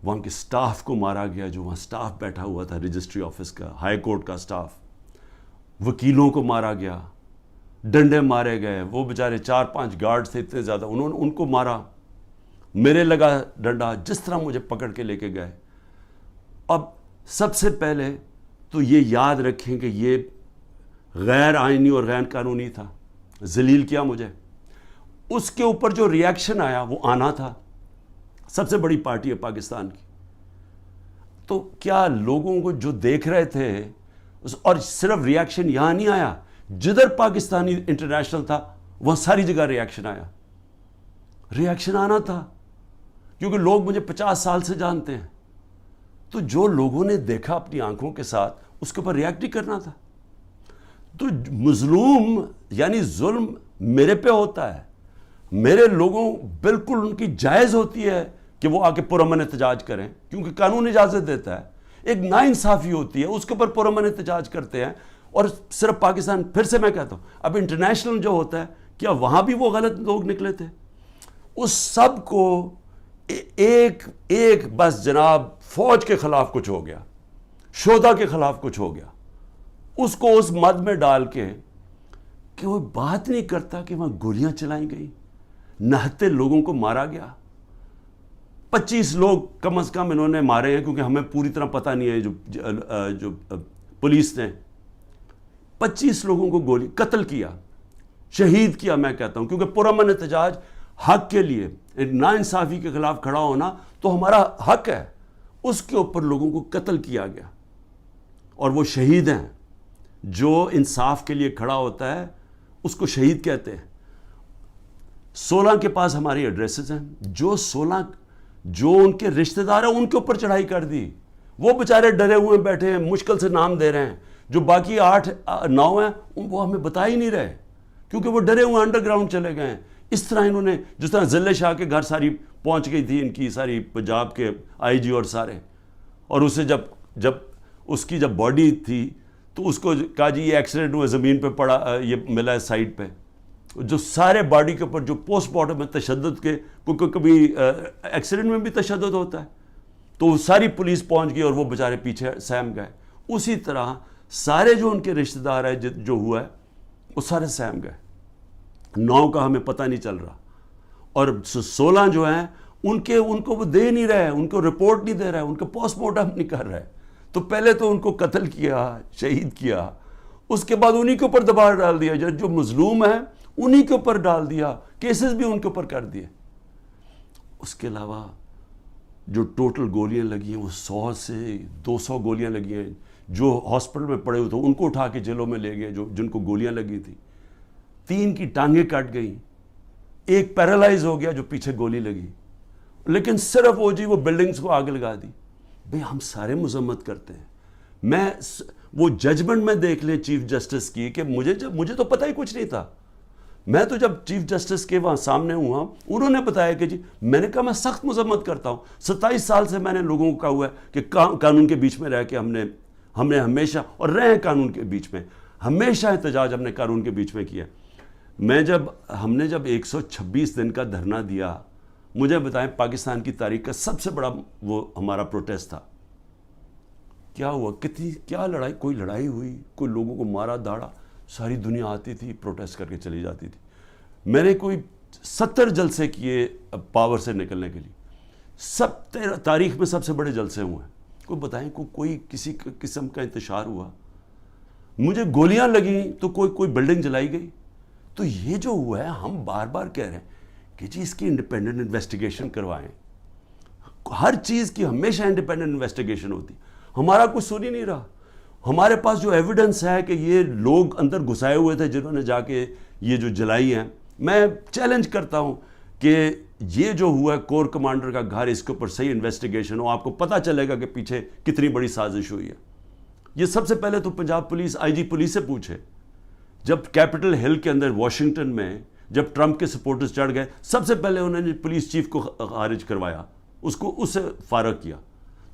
وہاں کے سٹاف کو مارا گیا, جو وہاں سٹاف بیٹھا ہوا تھا رجسٹری آفس کا, ہائی کورٹ کا سٹاف, وکیلوں کو مارا گیا, ڈنڈے مارے گئے. وہ بیچارے 4-5 گارڈ تھے اتنے زیادہ, انہوں نے ان کو مارا, میرے لگا ڈنڈا, جس طرح مجھے پکڑ کے لے کے گئے. اب سب سے پہلے تو یہ یاد رکھیں کہ یہ غیر آئینی اور غیر قانونی تھا, ذلیل کیا مجھے. اس کے اوپر جو ری ایکشن آیا وہ آنا تھا. سب سے بڑی پارٹی ہے پاکستان کی, تو کیا لوگوں کو جو دیکھ رہے تھے, اور صرف ری ایکشن یہاں نہیں آیا, جدھر پاکستانی انٹرنیشنل تھا وہاں ساری جگہ ری ایکشن آیا. ری ایکشن آنا تھا کیونکہ لوگ مجھے 50 سال سے جانتے ہیں, تو جو لوگوں نے دیکھا اپنی آنکھوں کے ساتھ اس کے اوپر ریئیکٹ ہی کرنا تھا. تو مظلوم یعنی ظلم میرے پہ ہوتا ہے, میرے لوگوں بالکل ان کی جائز ہوتی ہے کہ وہ آ کے پرامن احتجاج کریں, کیونکہ قانون اجازت دیتا ہے. ایک ناانصافی ہوتی ہے, اس کے اوپر پرامن احتجاج کرتے ہیں. اور صرف پاکستان, پھر سے میں کہتا ہوں, اب انٹرنیشنل جو ہوتا ہے, کیا وہاں بھی وہ غلط لوگ نکلے تھے؟ اس سب کو ایک بس جناب فوج کے خلاف کچھ ہو گیا, شہداء کے خلاف کچھ ہو گیا, اس کو اس مد میں ڈال کے کہ وہ بات نہیں کرتا کہ وہاں گولیاں چلائیں گئی. نہتے لوگوں کو مارا گیا. 25 لوگ کم از کم انہوں نے مارے ہیں, کیونکہ ہمیں پوری طرح پتہ نہیں ہے. جو پولیس نے 25 لوگوں کو گولی قتل کیا, شہید کیا میں کہتا ہوں, کیونکہ پرامن احتجاج حق کے لیے, ناانصافی کے خلاف کھڑا ہونا تو ہمارا حق ہے. اس کے اوپر لوگوں کو قتل کیا گیا, اور وہ شہید ہیں. جو انصاف کے لیے کھڑا ہوتا ہے اس کو شہید کہتے ہیں. 16 کے پاس ہماری ایڈریسز ہیں. جو ان کے رشتہ دار ہیں ان کے اوپر چڑھائی کر دی. وہ بیچارے ڈرے ہوئے بیٹھے ہیں, مشکل سے نام دے رہے ہیں. جو باقی 8-9 ہیں وہ ہمیں بتا ہی نہیں رہے, کیونکہ وہ ڈرے ہوئے انڈر گراؤنڈ چلے گئے ہیں. اس طرح انہوں نے, جس طرح ذلے شاہ کے گھر ساری پہنچ گئی تھی ان کی ساری پنجاب کے آئی جی اور سارے, اور اسے جب اس کی جب باڈی تھی تو اس کو کہا جی یہ ایکسیڈنٹ ہوا, زمین پہ پڑا, یہ ملا ہے سائٹ پہ. جو سارے باڈی کے اوپر جو پوسٹ مارٹم میں تشدد کے, کیونکہ کبھی ایکسیڈنٹ میں بھی تشدد ہوتا ہے, تو وہ ساری پولیس پہنچ گئی اور وہ بیچارے پیچھے سہم گئے. اسی طرح سارے جو ان کے رشتہ دار ہیں جو ہوا ہے وہ سارے سہم گئے. 9 کا ہمیں پتہ نہیں چل رہا, اور 16 جو ہیں ان کو وہ دے نہیں رہے, ان کو رپورٹ نہیں دے رہے, ان کا پوسٹ مارٹم نہیں کر رہے. تو پہلے تو ان کو قتل کیا, شہید کیا, اس کے بعد انہی کے اوپر دباؤ ڈال دیا. جو مظلوم ہے انہی کے اوپر ڈال دیا, کیسز بھی ان کے اوپر کر دیے. اس کے علاوہ جو ٹوٹل گولیاں لگی ہیں وہ 100 سے 200 گولیاں لگی ہیں. جو ہاسپٹل میں پڑے ہوئے تھے ان کو اٹھا کے جیلوں میں لے گئے جن کو گولیاں لگی تھی. 3 کی ٹانگیں کٹ گئیں, 1 پیرالائز ہو گیا جو پیچھے گولی لگی. لیکن صرف وہ بلڈنگز کو آگ لگا دی. بھئی ہم سارے مذمت کرتے ہیں. وہ ججمنٹ میں دیکھ لیں چیف جسٹس کی, کہ مجھے تو پتہ ہی کچھ نہیں تھا. میں تو جب چیف جسٹس کے وہاں سامنے ہوا, انہوں نے بتایا کہ جی, میں نے کہا میں سخت مذمت کرتا ہوں. 27 سال سے میں نے لوگوں کو کہا ہوا ہے کہ قانون کے بیچ میں رہ کے ہم نے ہمیشہ, اور رہے ہیں قانون کے بیچ میں, ہمیشہ احتجاج ہم نے قانون کے بیچ میں کیا. ہم نے جب 126 دن کا دھرنا دیا, مجھے بتائیں پاکستان کی تاریخ کا سب سے بڑا وہ ہمارا پروٹیسٹ تھا. کیا ہوا, کیا لڑائی, کوئی لڑائی ہوئی, کوئی لوگوں کو مارا داڑا, ساری دنیا آتی تھی پروٹیسٹ کر کے چلی جاتی تھی. میں نے کوئی 70 جلسے کیے پاور سے نکلنے کے لیے. تاریخ میں سب سے بڑے جلسے ہوئے ہیں. کوئی بتائیں کوئی کسی قسم کا انتشار ہوا. مجھے گولیاں لگیں تو کوئی بلڈنگ جلائی گئی. تو یہ جو ہوا ہے, ہم بار بار کہہ رہے ہیں کہ جی اس کی انڈیپینڈنٹ انویسٹیگیشن کروائیں. ہر چیز کی ہمیشہ انڈیپینڈنٹ انویسٹیگیشن ہوتی. ہمارا کچھ سن ہی نہیں رہا. ہمارے پاس جو ایویڈنس ہے کہ یہ لوگ اندر گھسائے ہوئے تھے جنہوں نے جا کے یہ جو جلائی ہیں, میں چیلنج کرتا ہوں کہ یہ جو ہوا ہے کور کمانڈر کا گھر, اس کے اوپر صحیح انویسٹیگیشن ہو, آپ کو پتہ چلے گا کہ پیچھے کتنی بڑی سازش ہوئی ہے. یہ سب سے پہلے تو پنجاب پولیس, آئی جی پولیس سے پوچھے. جب کیپٹل ہل کے اندر واشنگٹن میں جب ٹرمپ کے سپورٹرز چڑھ گئے, سب سے پہلے انہوں نے پولیس چیف کو خارج کروایا, اس سے فارغ کیا.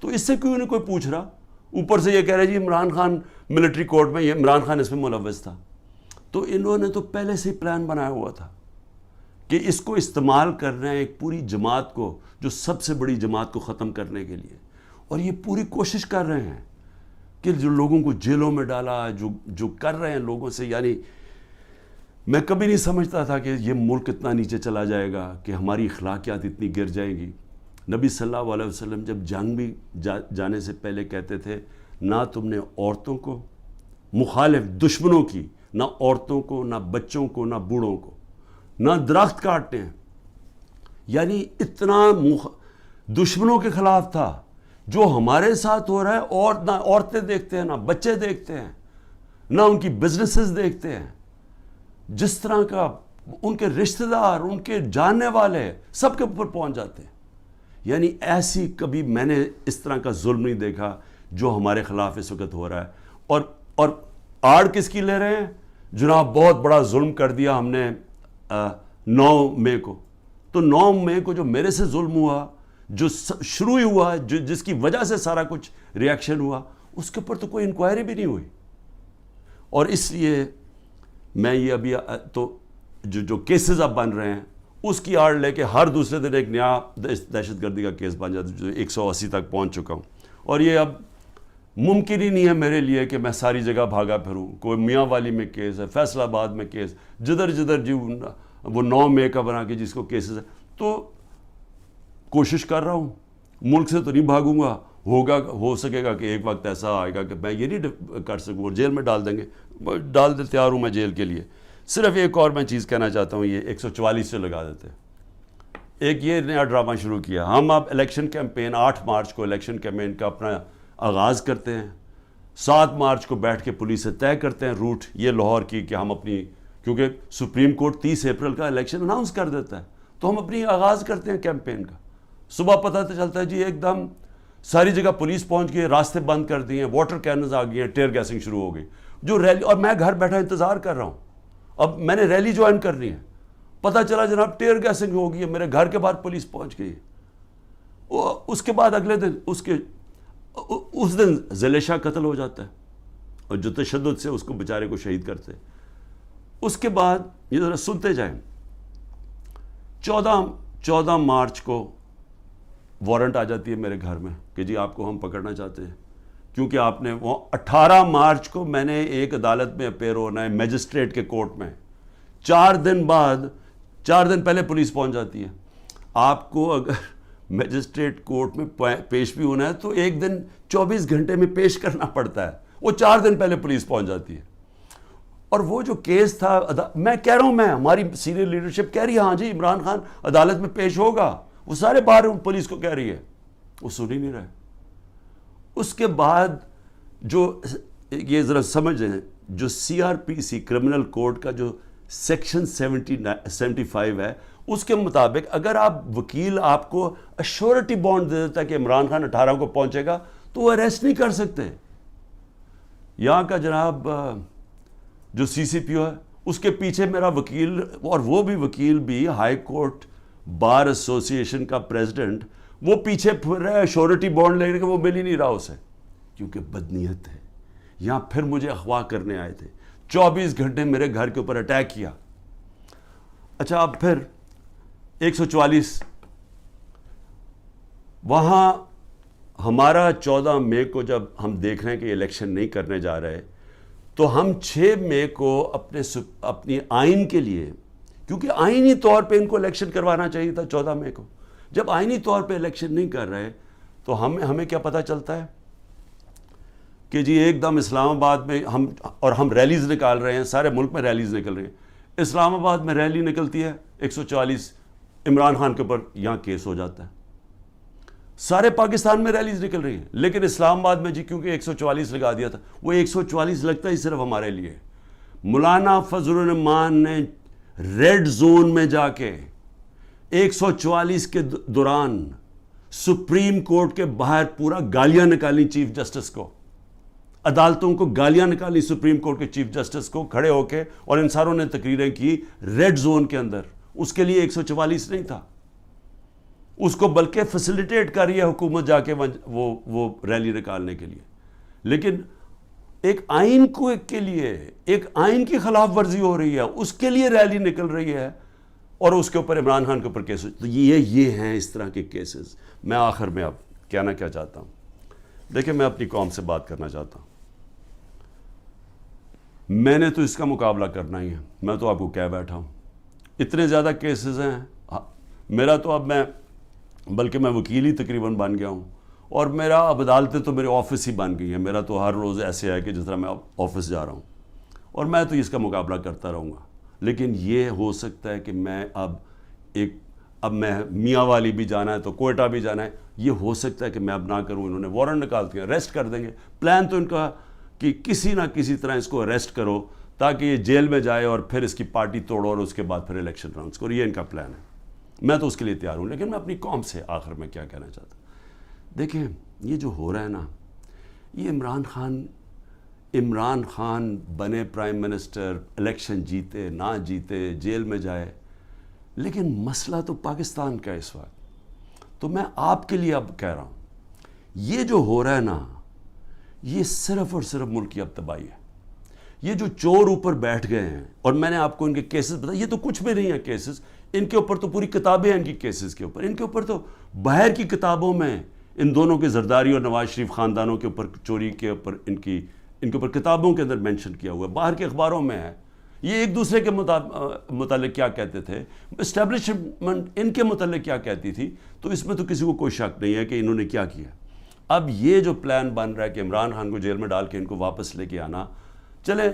تو اس سے کیوں نہیں کوئی پوچھ رہا؟ اوپر سے یہ کہہ رہے جی عمران خان ملٹری کورٹ میں, یہ عمران خان اس میں ملوث تھا. تو انہوں نے تو پہلے سے ہی پلان بنایا ہوا تھا کہ اس کو استعمال کر رہے ہیں ایک پوری جماعت کو, جو سب سے بڑی جماعت کو ختم کرنے کے لیے. اور یہ پوری کوشش کر رہے ہیں کہ جو لوگوں کو جیلوں میں ڈالا, جو کر رہے ہیں لوگوں سے. یعنی میں کبھی نہیں سمجھتا تھا کہ یہ ملک اتنا نیچے چلا جائے گا, کہ ہماری اخلاقیات اتنی گر جائیں گی. نبی صلی اللہ علیہ وسلم جب جنگ بھی جانے سے پہلے کہتے تھے, نہ تم نے عورتوں کو, مخالف دشمنوں کی, نہ عورتوں کو, نہ بچوں کو, نہ بوڑھوں کو, نہ درخت کاٹتے ہیں. یعنی اتنا دشمنوں کے خلاف تھا. جو ہمارے ساتھ ہو رہا ہے, اور نہ عورتیں دیکھتے ہیں, نہ بچے دیکھتے ہیں, نہ ان کی بزنسز دیکھتے ہیں. جس طرح کا ان کے رشتہ دار, ان کے جاننے والے سب کے اوپر پہنچ جاتے ہیں. یعنی ایسی کبھی میں نے اس طرح کا ظلم نہیں دیکھا جو ہمارے خلاف اس وقت ہو رہا ہے. اور آڑ کس کی لے رہے ہیں؟ جناب بہت بڑا ظلم کر دیا ہم نے 9 مئی کو. تو 9 مئی کو جو میرے سے ظلم ہوا, جو شروع ہی ہوا, جس کی وجہ سے سارا کچھ ریاکشن ہوا, اس کے اوپر تو کوئی انکوائری بھی نہیں ہوئی. اور اس لیے میں یہ ابھی تو جو کیسز اب بن رہے ہیں اس کی آڑ لے کے ہر دوسرے دن ایک نیا دہشت گردی کا کیس بن جاتا ہے, جو 180 تک پہنچ چکا ہوں. اور یہ اب ممکن ہی نہیں ہے میرے لیے کہ میں ساری جگہ بھاگا پھروں. کوئی میاں والی میں کیس ہے, فیصل آباد میں کیس, جدھر وہ 9 مئی کا بنا کے جس کو کیسز ہے. تو کوشش کر رہا ہوں, ملک سے تو نہیں بھاگوں گا, ہو سکے گا کہ ایک وقت ایسا آئے گا کہ میں یہ نہیں کر سکوں, جیل میں ڈال دیں گے, تیار ہوں میں جیل کے لیے. صرف ایک اور میں چیز کہنا چاہتا ہوں, یہ 144 سے لگا دیتے. ایک یہ نیا ڈرامہ شروع کیا, ہم اب الیکشن کیمپین 8 مارچ کو الیکشن کیمپین کا اپنا آغاز کرتے ہیں, 7 مارچ کو بیٹھ کے پولیس سے طے کرتے ہیں روٹ یہ لاہور کی کہ ہم اپنی, کیونکہ سپریم کورٹ 30 اپریل کا الیکشن اناؤنس کر دیتا ہے, تو ہم اپنی آغاز کرتے ہیں کیمپین کا. صبح پتہ تو چلتا ہے جی ایک دم ساری جگہ پولیس پہنچ گئی, راستے بند کر دیے ہیں, واٹر کیننز آ گئی ہیں, ٹیئر گیسنگ شروع ہو گئی جو ریلی, اور میں گھر بیٹھا انتظار کر رہا ہوں, اب میں نے ریلی جوائن کرنی ہے, پتہ چلا جناب ٹیئر گیسنگ ہو گئی ہے, میرے گھر کے باہر پولیس پہنچ گئی ہے. اس کے بعد اگلے دن اس دن ذیل شاہ قتل ہو جاتا ہے, اور جو تشدد سے اس کو بیچارے کو شہید کرتے. اس کے بعد یہ ذرا سنتے جائیں, 14 مارچ کو وارنٹ آ جاتی ہے میرے گھر میں کہ جی آپ کو ہم پکڑنا چاہتے ہیں, کیونکہ آپ نے وہ 18 مارچ کو میں نے ایک عدالت میں اپیئر ہونا ہے میجسٹریٹ کے کورٹ میں, 4 دن پہلے پولیس پہنچ جاتی ہے. آپ کو اگر میجسٹریٹ کورٹ میں پیش بھی ہونا ہے تو ایک دن 24 گھنٹے میں پیش کرنا پڑتا ہے, وہ 4 دن پہلے پولیس پہنچ جاتی ہے. اور وہ جو کیس تھا, میں کہہ رہا ہوں, ہماری سینئر لیڈرشپ کہہ رہی ہے ہاں جی عمران خان عدالت میں پیش ہوگا, وہ سارے باہر پولیس کو کہہ رہی ہے, وہ سن ہی نہیں رہے. اس کے بعد جو یہ ذرا سمجھ لیں, جو CRPC کرمنل کوڈ کا جو سیکشن 75 ہے, اس کے مطابق اگر آپ وکیل آپ کو ایشورٹی بانڈ دے دیتا ہے کہ عمران خان 18 کو پہنچے گا تو وہ اریسٹ نہیں کر سکتے. یہاں کا جناب جو CCPO ہے اس کے پیچھے میرا وکیل, اور وہ بھی وکیل بھی ہائی کورٹ بار ایسوسی ایشن کا پریزیڈنٹ, وہ پیچھے پھر رہا ہے شورٹی بانڈ لے کے, وہ مل ہی نہیں رہا اسے, کیونکہ بدنیت ہے. یہاں پھر مجھے اغوا کرنے آئے تھے, 24 گھنٹے میرے گھر کے اوپر اٹیک کیا. اچھا اب پھر 144 وہاں ہمارا 14 مئی کو جب ہم دیکھ رہے ہیں کہ الیکشن نہیں کرنے جا رہے, تو ہم 6 مئی کو اپنی آئین کے لیے, کیونکہ آئینی طور پہ ان کو الیکشن کروانا چاہیے تھا 14 مئی کو, جب آئینی طور پہ الیکشن نہیں کر رہے تو ہمیں کیا پتہ چلتا ہے کہ جی ایک دم اسلام آباد میں ہم ریلیز نکال رہے ہیں, سارے ملک میں ریلیز نکل رہی ہیں. اسلام آباد میں ریلی نکلتی ہے 144, عمران خان کے اوپر یہاں کیس ہو جاتا ہے. سارے پاکستان میں ریلیز نکل رہی ہیں, لیکن اسلام آباد میں جی کیونکہ 144 لگا دیا تھا, وہ 144 لگتا ہی صرف ہمارے لیے. مولانا فضل الرحمان نے ریڈ زون میں جا کے 144 کے دوران سپریم کورٹ کے باہر پورا گالیاں نکالی چیف جسٹس کو, عدالتوں کو گالیاں نکالی سپریم کورٹ کے چیف جسٹس کو کھڑے ہو کے, اور ان ساروں نے تقریریں کی ریڈ زون کے اندر. اس کے لیے 144 نہیں تھا, اس کو بلکہ فیسیلیٹیٹ کر رہی ہے حکومت جا کے وہ ریلی نکالنے کے لیے. لیکن ایک آئین کے لیے ایک آئین کی خلاف ورزی ہو رہی ہے, اس کے لیے ریلی نکل رہی ہے, اور اس کے اوپر عمران خان کے اوپر کیس. تو یہ ہیں اس طرح کے کیسز. میں آخر میں اب کہنا کیا چاہتا ہوں, دیکھیں میں اپنی قوم سے بات کرنا چاہتا ہوں. میں نے تو اس کا مقابلہ کرنا ہی ہے, میں تو آپ کو کہہ بیٹھا ہوں. اتنے زیادہ کیسز ہیں میرا, تو اب بلکہ میں وکیل ہی تقریباً بن گیا ہوں, اور میرا اب عدالتیں تو میرے آفس ہی بن گئی ہیں. میرا تو ہر روز ایسے ہے کہ جس طرح میں آفس جا رہا ہوں, اور میں تو اس کا مقابلہ کرتا رہوں گا. لیکن یہ ہو سکتا ہے کہ میں اب میں میاں والی بھی جانا ہے تو کوئٹہ بھی جانا ہے, یہ ہو سکتا ہے کہ میں اب نہ کروں. انہوں نے وارنٹ نکال دیا, اریسٹ کر دیں گے. پلان تو ان کا کہ کسی نہ کسی طرح اس کو اریسٹ کرو تاکہ یہ جیل میں جائے, اور پھر اس کی پارٹی توڑو, اور اس کے بعد پھر الیکشن اناؤنس کرو. یہ ان کا پلان ہے, میں تو اس کے لیے تیار ہوں. لیکن میں اپنی قوم سے آخر میں کیا کہنا چاہتا ہوں, دیکھیں یہ جو ہو رہا ہے نا, یہ عمران خان بنے پرائم منسٹر, الیکشن جیتے نہ جیتے, جیل میں جائے, لیکن مسئلہ تو پاکستان کا اس وقت. تو میں آپ کے لیے اب کہہ رہا ہوں, یہ جو ہو رہا ہے نا, یہ صرف اور صرف ملک کی اب تباہی ہے. یہ جو چور اوپر بیٹھ گئے ہیں, اور میں نے آپ کو ان کے کیسز بتایا, یہ تو کچھ بھی نہیں ہے کیسز, ان کے اوپر تو پوری کتابیں ہیں ان کی کیسز کے اوپر. ان کے اوپر تو باہر کی کتابوں میں ان دونوں کے زرداری اور نواز شریف خاندانوں کے اوپر چوری کے اوپر ان کے اوپر کتابوں کے اندر مینشن کیا ہوا ہے, باہر کے اخباروں میں ہے. یہ ایک دوسرے کے متعلق کیا کہتے تھے, اسٹیبلشمنٹ ان کے متعلق کیا کہتی تھی, تو اس میں تو کسی کو کوئی شک نہیں ہے کہ انہوں نے کیا کیا. اب یہ جو پلان بن رہا ہے کہ عمران خان کو جیل میں ڈال کے ان کو واپس لے کے آنا, چلیں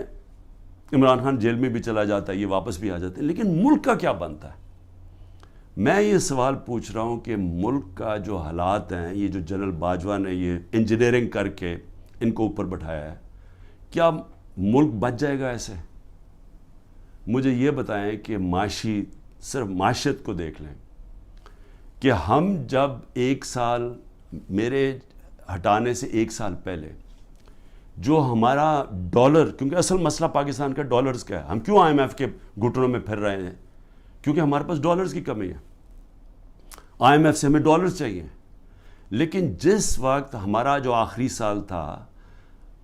عمران خان جیل میں بھی چلا جاتا ہے, یہ واپس بھی آ جاتے ہیں, لیکن ملک کا کیا بنتا ہے؟ میں یہ سوال پوچھ رہا ہوں کہ ملک کا جو حالات ہیں, یہ جو جنرل باجوہ نے یہ انجینئرنگ کر کے ان کو اوپر بٹھایا ہے, کیا ملک بچ جائے گا ایسے؟ مجھے یہ بتائیں کہ صرف معاشیت کو دیکھ لیں کہ ہم جب 1 سال میرے ہٹانے سے 1 سال پہلے جو ہمارا ڈالر, کیونکہ اصل مسئلہ پاکستان کا ڈالرز کا ہے, ہم کیوں IMF کے گھٹنوں میں پھر رہے ہیں؟ کیونکہ ہمارے پاس ڈالرز کی کمی ہے, IMF سے ہمیں ڈالرز چاہیے. لیکن جس وقت ہمارا جو آخری سال تھا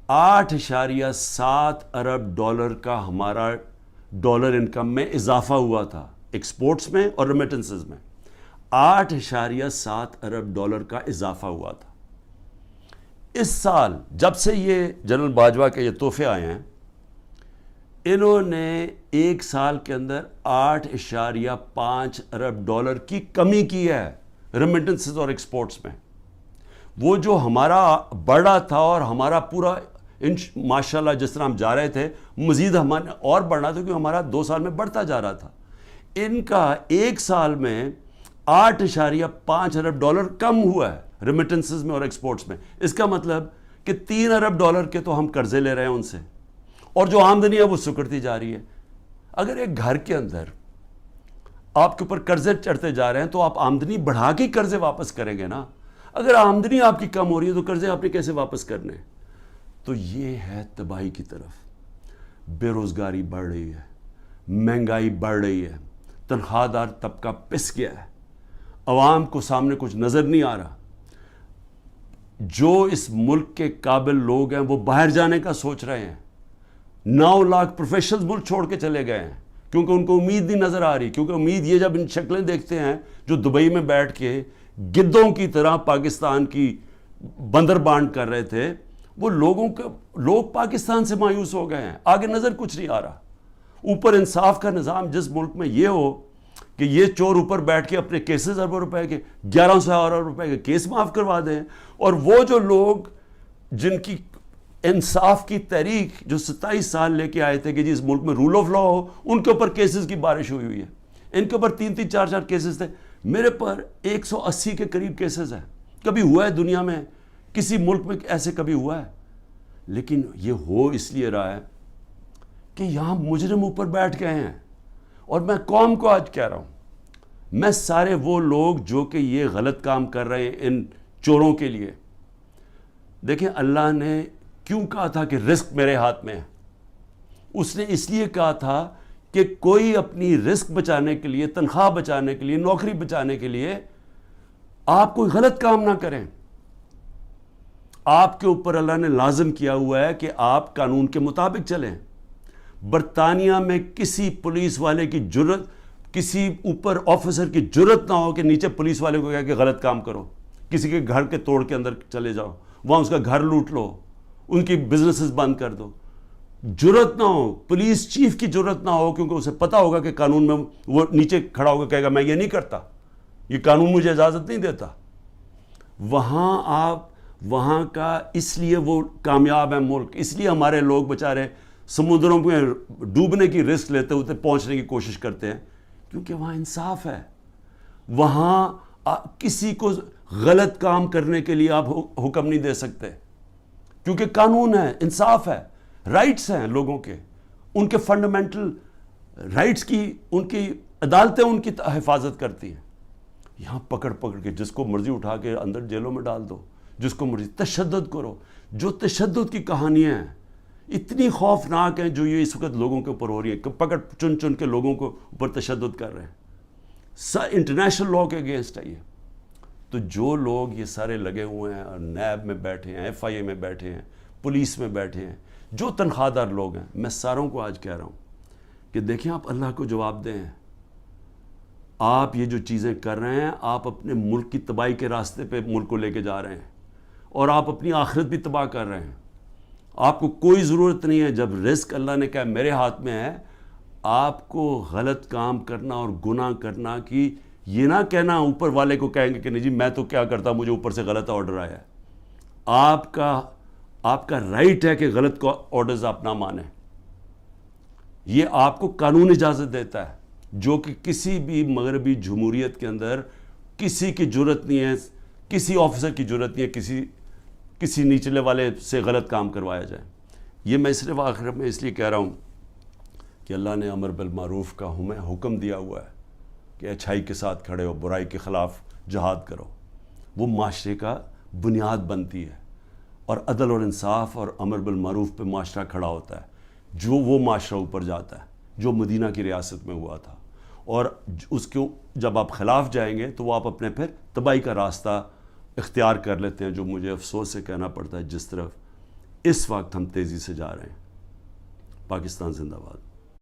8.7 ارب ڈالر کا ہمارا ڈالر انکم میں اضافہ ہوا تھا, ایکسپورٹس میں اور ریمیٹنسز میں 8.7 ارب ڈالر کا اضافہ ہوا تھا. اس سال جب سے یہ جنرل باجوہ کے یہ تحفے آئے ہیں, انہوں نے 1 سال کے اندر 8.5 ارب ڈالر کی کمی کی ہے ریمیٹنسز اور ایکسپورٹس میں. وہ جو ہمارا بڑھا تھا اور ہمارا پورا ماشاءاللہ جس طرح ہم جا رہے تھے مزید ہمارے اور بڑھنا تھا, کیونکہ ہمارا 2 سال میں بڑھتا جا رہا تھا. ان کا 1 سال میں 8.5 ارب ڈالر کم ہوا ہے ریمیٹنسز میں اور ایکسپورٹس میں. اس کا مطلب کہ 3 ارب ڈالر کے تو ہم قرضے لے رہے ہیں ان سے, اور جو آمدنی ہے وہ سکڑتی جا رہی ہے. اگر ایک گھر کے اندر آپ کے اوپر قرضے چڑھتے جا رہے ہیں تو آپ آمدنی بڑھا کے قرضے واپس کریں گے نا. اگر آمدنی آپ کی کم ہو رہی ہے تو قرضے آپ نے کیسے واپس کرنے؟ تو یہ ہے تباہی کی طرف. بے روزگاری بڑھ رہی ہے, مہنگائی بڑھ رہی ہے, تنخواہ دار طبقہ پس گیا ہے, عوام کو سامنے کچھ نظر نہیں آ رہا. جو اس ملک کے قابل لوگ ہیں وہ باہر جانے کا سوچ رہے ہیں. 9 لاکھ پروفیشنلز ملک چھوڑ کے چلے گئے ہیں کیونکہ ان کو امید نہیں نظر آ رہی. کیونکہ امید یہ جب ان شکلیں دیکھتے ہیں جو دبئی میں بیٹھ کے گدوں کی طرح پاکستان کی بندر بانٹ کر رہے تھے, وہ لوگ پاکستان سے مایوس ہو گئے ہیں. آگے نظر کچھ نہیں آ رہا. اوپر انصاف کا نظام جس ملک میں یہ ہو کہ یہ چور اوپر بیٹھ کے اپنے کیسز اربوں روپے کے 1100 ارب روپے کے کیس معاف کروا دیں, اور وہ جو لوگ جن کی انصاف کی تحریک جو 27 سال لے کے آئے تھے کہ جی اس ملک میں رول آف لا ہو, ان کے اوپر کیسز کی بارش ہوئی ہے. ان کے اوپر 3-3 4-4 کیسز تھے. میرے پر 180 کے قریب کیسز ہیں. کبھی ہوا ہے دنیا میں کسی ملک میں ایسے کبھی ہوا ہے؟ لیکن یہ ہو اس لیے رہا ہے کہ یہاں مجرم اوپر بیٹھ گئے ہیں. اور میں قوم کو آج کہہ رہا ہوں, میں سارے وہ لوگ جو کہ یہ غلط کام کر رہے ہیں ان چوروں کے لیے, دیکھیں اللہ نے کیوں کہا تھا کہ رزق میرے ہاتھ میں ہے؟ اس نے اس لیے کہا تھا کہ کوئی اپنی رزق بچانے کے لیے, تنخواہ بچانے کے لیے, نوکری بچانے کے لیے آپ کوئی غلط کام نہ کریں. آپ کے اوپر اللہ نے لازم کیا ہوا ہے کہ آپ قانون کے مطابق چلیں. برطانیہ میں کسی پولیس والے کی جرت, کسی اوپر آفیسر کی جرت نہ ہو کہ نیچے پولیس والے کو کہا کہ غلط کام کرو, کسی کے گھر کے توڑ کے اندر چلے جاؤ, وہاں اس کا گھر لوٹ لو, ان کی بزنسز بند کر دو. جرت نہ ہو, پولیس چیف کی جرت نہ ہو, کیونکہ اسے پتا ہوگا کہ قانون میں وہ نیچے کھڑا ہوگا کہے گا میں یہ نہیں کرتا, یہ قانون مجھے اجازت نہیں دیتا. وہاں کا اس لیے وہ کامیاب ہے ملک, اس لیے ہمارے لوگ بیچارے سمندروں میں ڈوبنے کی رسک لیتے ہوتے پہنچنے کی کوشش کرتے ہیں, کیونکہ وہاں انصاف ہے. وہاں کسی کو غلط کام کرنے کے لیے آپ حکم نہیں دے سکتے, کیونکہ قانون ہے, انصاف ہے, رائٹس ہیں لوگوں کے, ان کے فنڈامنٹل رائٹس کی ان کی عدالتیں ان کی حفاظت کرتی ہیں. یہاں پکڑ کے جس کو مرضی اٹھا کے اندر جیلوں میں ڈال دو, جس کو مرضی تشدد کرو. جو تشدد کی کہانیاں ہیں اتنی خوفناک ہیں جو یہ اس وقت لوگوں کے اوپر ہو رہی ہیں, پکڑ چن کے لوگوں کو اوپر تشدد کر رہے ہیں, انٹرنیشنل لا کے اگینسٹ ہے یہ. تو جو لوگ یہ سارے لگے ہوئے ہیں, نیب میں بیٹھے ہیں, FIA میں بیٹھے ہیں, پولیس میں بیٹھے ہیں, جو تنخواہ دار لوگ ہیں, میں ساروں کو آج کہہ رہا ہوں کہ دیکھیں آپ اللہ کو جواب دیں. آپ یہ جو چیزیں کر رہے ہیں, آپ اپنے ملک کی تباہی کے راستے پہ ملک کو لے کے جا رہے ہیں, اور آپ اپنی آخرت بھی تباہ کر رہے ہیں. آپ کو کوئی ضرورت نہیں ہے, جب رزق اللہ نے کہا میرے ہاتھ میں ہے, آپ کو غلط کام کرنا اور گناہ کرنا کی یہ نہ کہنا اوپر والے کو کہیں گے کہ نہیں جی میں تو کیا کرتا مجھے اوپر سے غلط آرڈر آیا ہے. آپ کا رائٹ ہے کہ غلط آرڈرز آپ نہ مانیں. یہ آپ کو قانون اجازت دیتا ہے, جو کہ کسی بھی مغربی جمہوریت کے اندر کسی کی جرت نہیں ہے, کسی آفیسر کی جرت نہیں ہے کسی نچلے والے سے غلط کام کروایا جائے. یہ میں صرف آخر میں اس لیے کہہ رہا ہوں کہ اللہ نے امر بالمعروف کا ہمیں حکم دیا ہوا ہے کہ اچھائی کے ساتھ کھڑے ہو, برائی کے خلاف جہاد کرو. وہ معاشرے کا بنیاد بنتی ہے, اور عدل اور انصاف اور امر بالمعروف پہ معاشرہ کھڑا ہوتا ہے. جو وہ معاشرہ اوپر جاتا ہے جو مدینہ کی ریاست میں ہوا تھا, اور اس کو جب آپ خلاف جائیں گے تو وہ آپ اپنے پھر تباہی کا راستہ اختیار کر لیتے ہیں, جو مجھے افسوس سے کہنا پڑتا ہے جس طرف اس وقت ہم تیزی سے جا رہے ہیں. پاکستان زندہ باد.